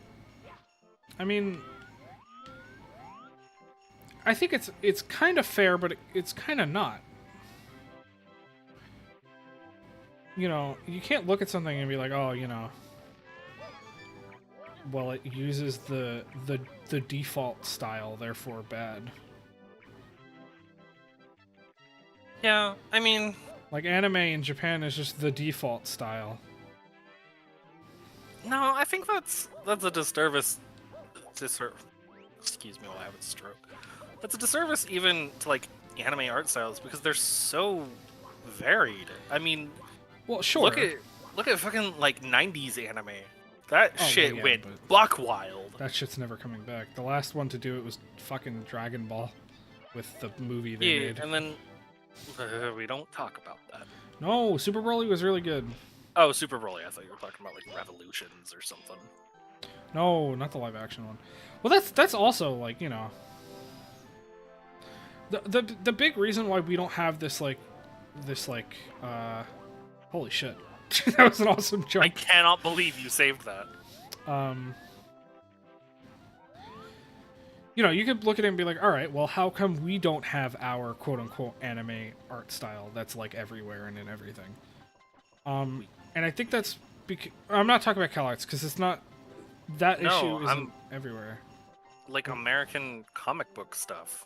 I mean, I think it's kind of fair, but it's kind of not. You know, you can't look at something and be like, oh, you know, well, it uses the default style, therefore bad. Yeah, I mean, like anime in Japan is just the default style. No, I think that's a disservice. Excuse me while I have a stroke. That's a disservice even to like anime art styles because they're so varied. I mean, well, sure. Look at fucking like '90s anime. That shit yeah, went buck wild. That shit's never coming back. The last one to do it was fucking Dragon Ball, with the movie they made. And then we don't talk about that. No, Super Broly was really good. Oh, Super Broly. I thought you were talking about like Revolutions or something. No, not the live action one. Well, that's also like, you know, the big reason why we don't have this holy shit. That was an awesome joke. I cannot believe you saved that. You know, you could look at it and be like, all right, well, how come we don't have our quote-unquote anime art style that's like everywhere and in everything? And I think that's because I'm not talking about CalArts because it's not that issue isn't everywhere. Like American comic book stuff.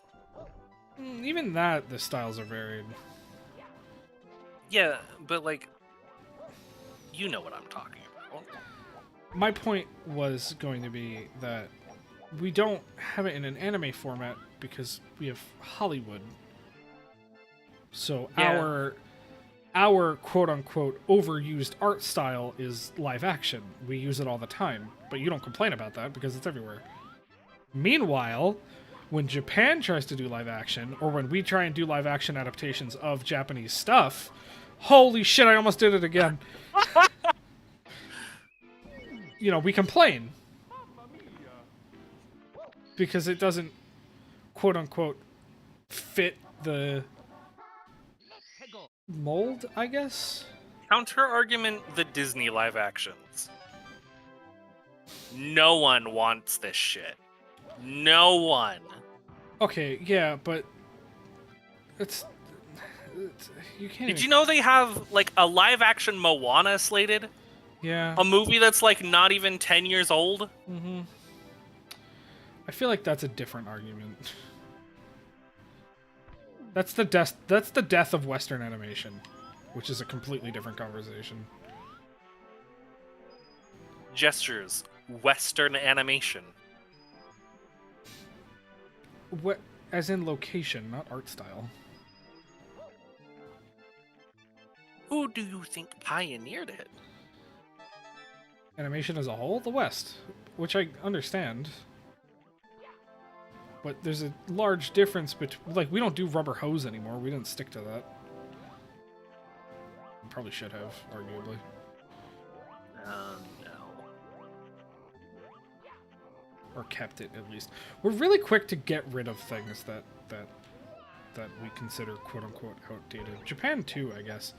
Even that, the styles are varied. Yeah, but like, you know what I'm talking about. My point was going to be that we don't have it in an anime format because we have Hollywood. So our quote-unquote overused art style is live action. We use it all the time, but you don't complain about that because it's everywhere. Meanwhile, when Japan tries to do live action, or when we try and do live action adaptations of Japanese stuff, holy shit, I almost did it again. You know, we complain. Because it doesn't, quote-unquote, fit the mold, I guess? Counter argument: the Disney live actions. No one wants this shit. No one. Okay, yeah, but it's you can't. Did even... you know they have like a live action Moana slated? Yeah. A movie that's like not even 10 years old? Mm-hmm. I feel like that's a different argument. That's the death of Western animation, which is a completely different conversation. Gestures. Western animation. What, as in location, not art style. Who do you think pioneered it? Animation as a whole, the West, which I understand. But there's a large difference between, like, we don't do rubber hose anymore. We didn't stick to that. We probably should have, arguably. No. Or kept it, at least. We're really quick to get rid of things that we consider quote-unquote outdated. Japan, too, I guess.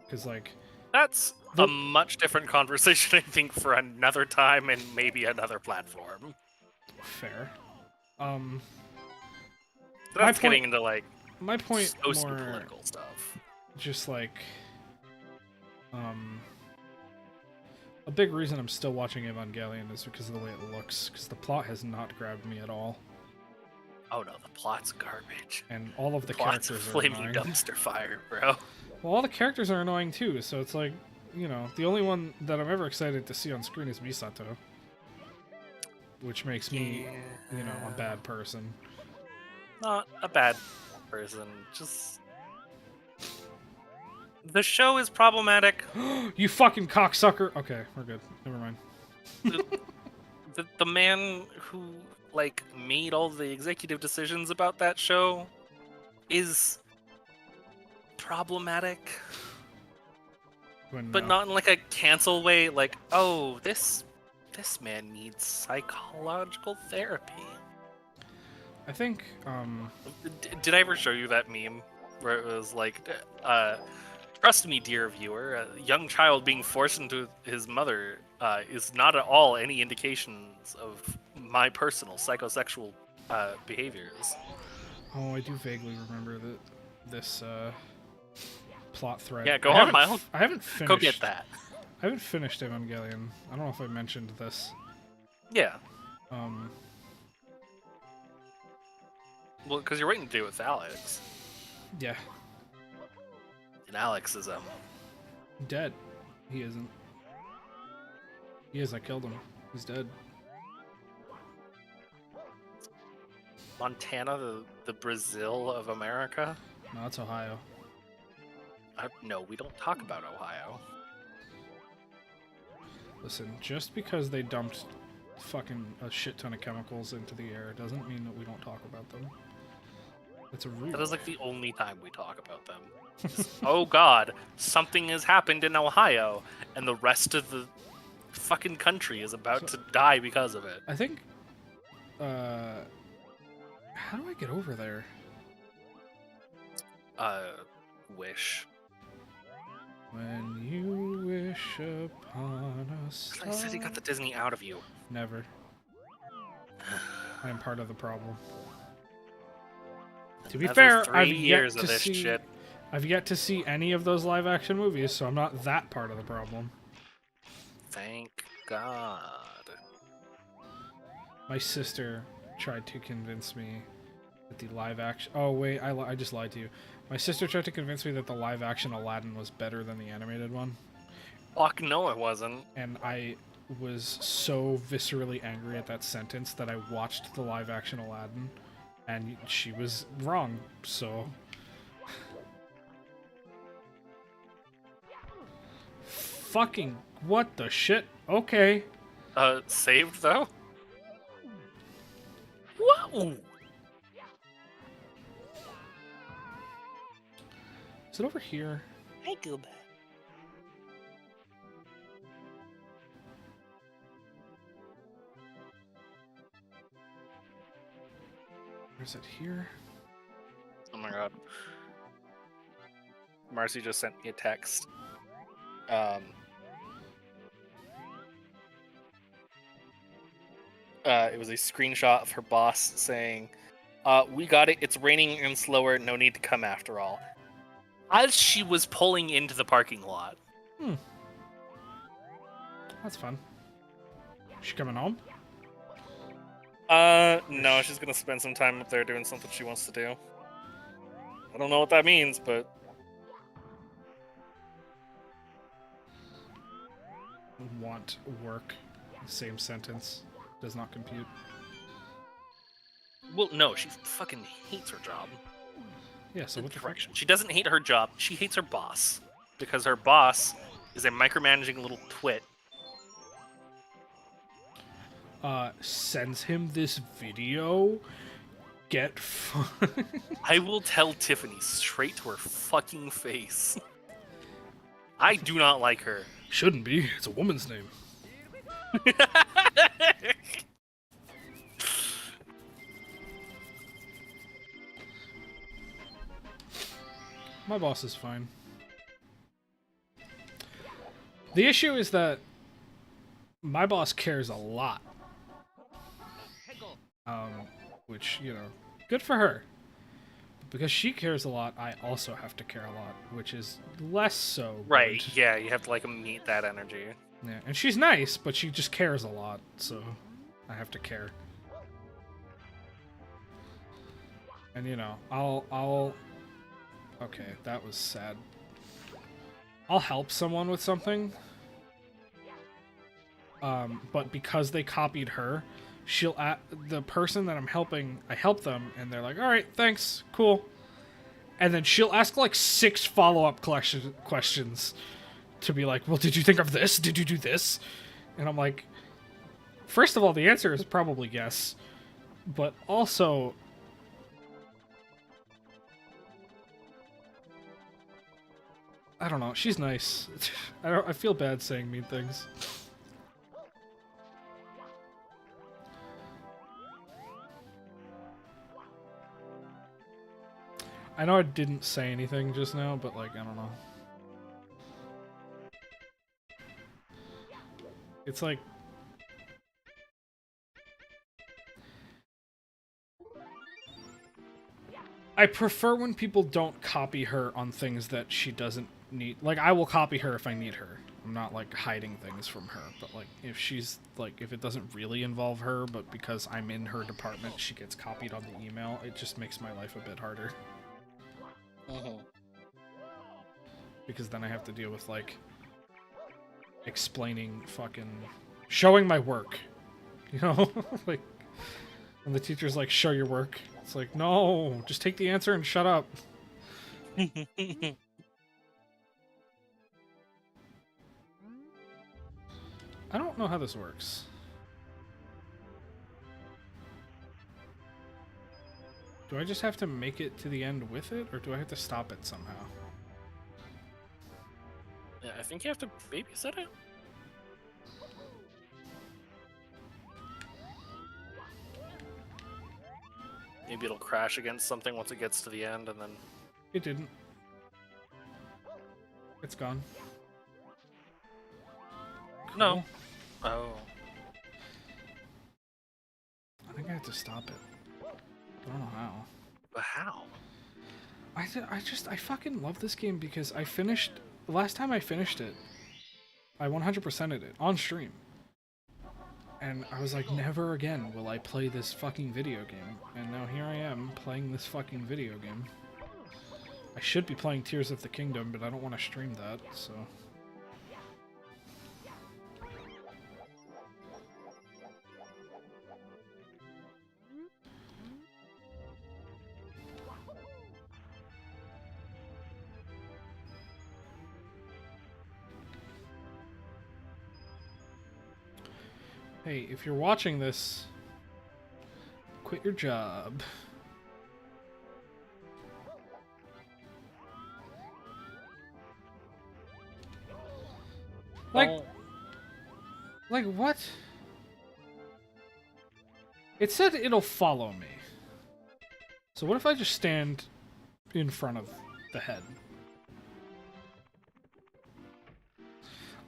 Because, like... That's a much different conversation, I think, for another time and maybe another platform. Fair. That's getting into, like, my point socio-political stuff. Just, like... A big reason I'm still watching Evangelion is because of the way it looks, because the plot has not grabbed me at all. Oh no, the plot's garbage. And all of the plot's characters are flaming annoying. dumpster fire, bro. Well, all the characters are annoying too, so it's like, you know, the only one that I'm ever excited to see on screen is Misato. Which makes me, you know, a bad person. Not a bad person, just... The show is problematic. You fucking cocksucker! Okay, we're good. Never mind. The man who, like, made all the executive decisions about that show is problematic. But not in, like, a cancel way, like, oh, this man needs psychological therapy. I think, Did I ever show you that meme? Where it was like, trust me, dear viewer, a young child being forced into his mother is not at all any indications of my personal psychosexual behaviors. Oh, I do vaguely remember that this plot thread. Yeah, go on, Miles. I haven't finished. Go get that. I haven't finished Evangelion. I don't know if I mentioned this. Yeah. Well, because you're waiting to do it with Alex. Yeah. And Alex is dead. He isn't. He is. I killed him. He's dead. Montana, the Brazil of America? No, it's Ohio. No, we don't talk about Ohio. Listen, just because they dumped fucking a shit ton of chemicals into the air doesn't mean that we don't talk about them. It's a rule. That is like the only time we talk about them. Oh god, something has happened in Ohio, and the rest of the fucking country is about to die because of it. I think, how do I get over there? Wish. When you wish upon a star... I said you got the Disney out of you. Never. I am part of the problem. To be fair, I've yet to see any of those live-action movies, so I'm not that part of the problem. Thank God. My sister tried to convince me that the live-action... Oh, wait, I just lied to you. My sister tried to convince me that the live-action Aladdin was better than the animated one. Fuck no, it wasn't. And I was so viscerally angry at that sentence that I watched the live-action Aladdin, and she was wrong, so... Fucking what the shit? Okay. Saved though? Whoa! Is it over here? Hey, Goob. Or is it here? Oh my god. Marcy just sent me a text. It was a screenshot of her boss saying, "We got it. It's raining and slower. No need to come after all." As she was pulling into the parking lot. That's fun. She coming home? No, she's gonna spend some time up there doing something she wants to do. I don't know what that means, but... Want work. Same sentence. Does not compute. Well, no, she fucking hates her job. Yeah, so what the fuck? She doesn't hate her job, she hates her boss. Because her boss is a micromanaging little twit. Sends him this video? Get I will tell Tiffany straight to her fucking face. I do not like her. Shouldn't be. It's a woman's name. My boss is fine. The issue is that my boss cares a lot. Which, you know, good for her. But because she cares a lot, I also have to care a lot, which is less so Right, good. yeah, you have to, like, meet that energy. Yeah, and she's nice, but she just cares a lot, so I have to care. And, you know, I'll... Okay, that was sad. I'll help someone with something. But because they copied her, the person that I'm helping, I help them, and they're like, alright, thanks, cool. And then she'll ask, like, 6 follow-up questions to be like, well, did you think of this? Did you do this? And I'm like, first of all, the answer is probably yes. But also... I don't know, she's nice. I feel bad saying mean things. I know I didn't say anything just now, but, like, I don't know. It's like... I prefer when people don't copy her on things that she doesn't need. Like, I will copy her if I need her. I'm not, like, hiding things from her. But, like, if she's, like, if it doesn't really involve her, but because I'm in her department, she gets copied on the email, it just makes my life a bit harder. Because then I have to deal with, like, explaining fucking... showing my work. You know? Like, when the teacher's like, show your work. It's like, no, just take the answer and shut up. I don't know how this works. Do I just have to make it to the end with it, or do I have to stop it somehow? Yeah, I think you have to babysit it. Maybe it'll crash against something once it gets to the end, and then... It didn't. It's gone. Cool. No. Oh. I think I have to stop it. I don't know how. But how? I fucking love this game because I finished... The last time I finished it, I 100%ed it on stream. And I was like, never again will I play this fucking video game. And now here I am, playing this fucking video game. I should be playing Tears of the Kingdom, but I don't want to stream that, so... Hey, if you're watching this, quit your job. Like what? It said it'll follow me. So what if I just stand in front of the head?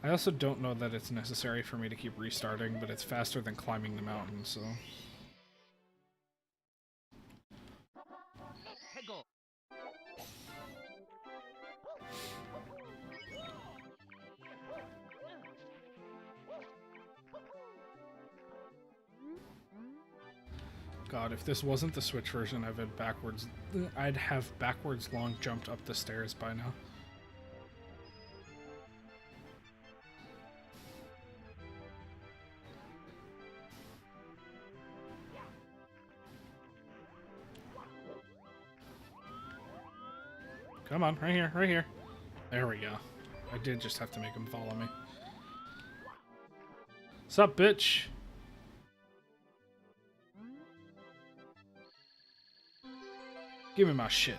I also don't know that it's necessary for me to keep restarting, but it's faster than climbing the mountain, so... God, if this wasn't the Switch version, I'd have backwards long jumped up the stairs by now. Come on, right here, right here. There we go. I did just have to make him follow me. Sup, bitch? Give me my shit.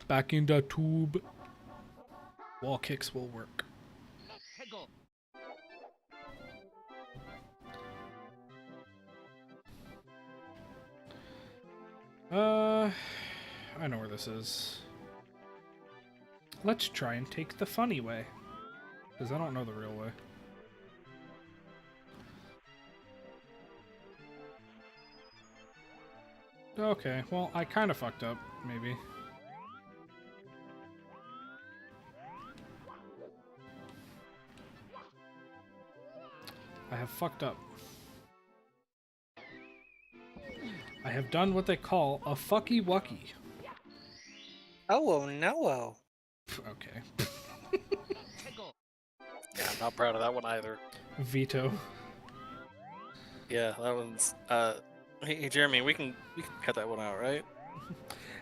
Back in the tube. Wall kicks will work. I know where this is. Let's try and take the funny way. Because I don't know the real way. Okay, well, I kind of fucked up, maybe. I have fucked up. I have done what they call a fucky wucky. Oh no. Okay. Yeah, I'm not proud of that one either. Veto. Yeah, that one's hey Jeremy, we can cut that one out, right?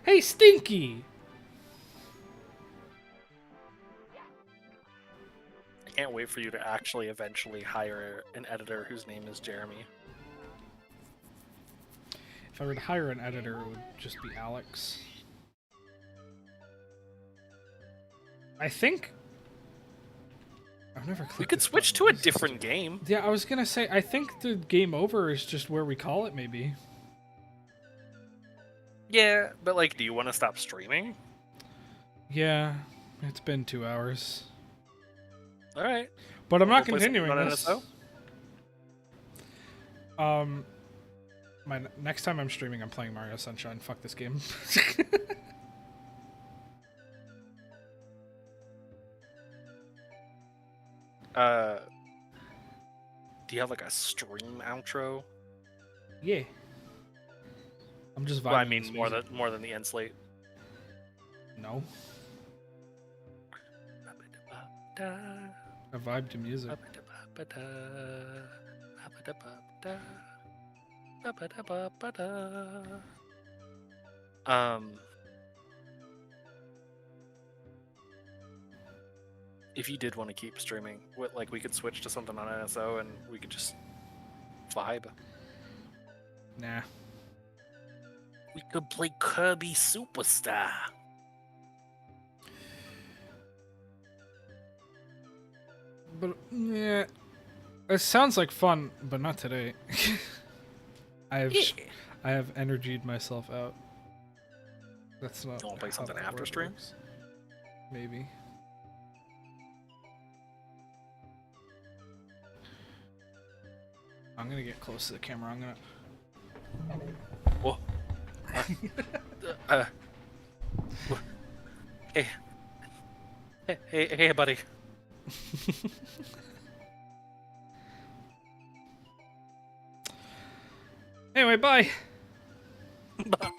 Hey, Stinky! I can't wait for you to actually eventually hire an editor whose name is Jeremy. If I were to hire an editor, it would just be Alex. I think... I've never clicked We could this switch button. to a different game. Yeah, I was gonna say, I think the game over is just where we call it, maybe. Yeah, but like, do you want to stop streaming? Yeah, it's been 2 hours. All right. But I'm not We'll play continuing something on this. NSO? Next time I'm streaming, I'm playing Mario Sunshine. Fuck this game. Do you have like a stream outro? Yeah. I'm just vibing. Well, I to mean this more than music. the end slate. No. I vibe to music. If you did want to keep streaming, like we could switch to something on NSO and we could just vibe. Nah. We could play Kirby Superstar. But yeah, it sounds like fun, but not today. I have energied myself out. That's not. You want to play how something that after word stream? works. Maybe. I'm gonna get close to the camera. I'm gonna. Whoa. Hey. Hey, buddy. Anyway, bye. Bye.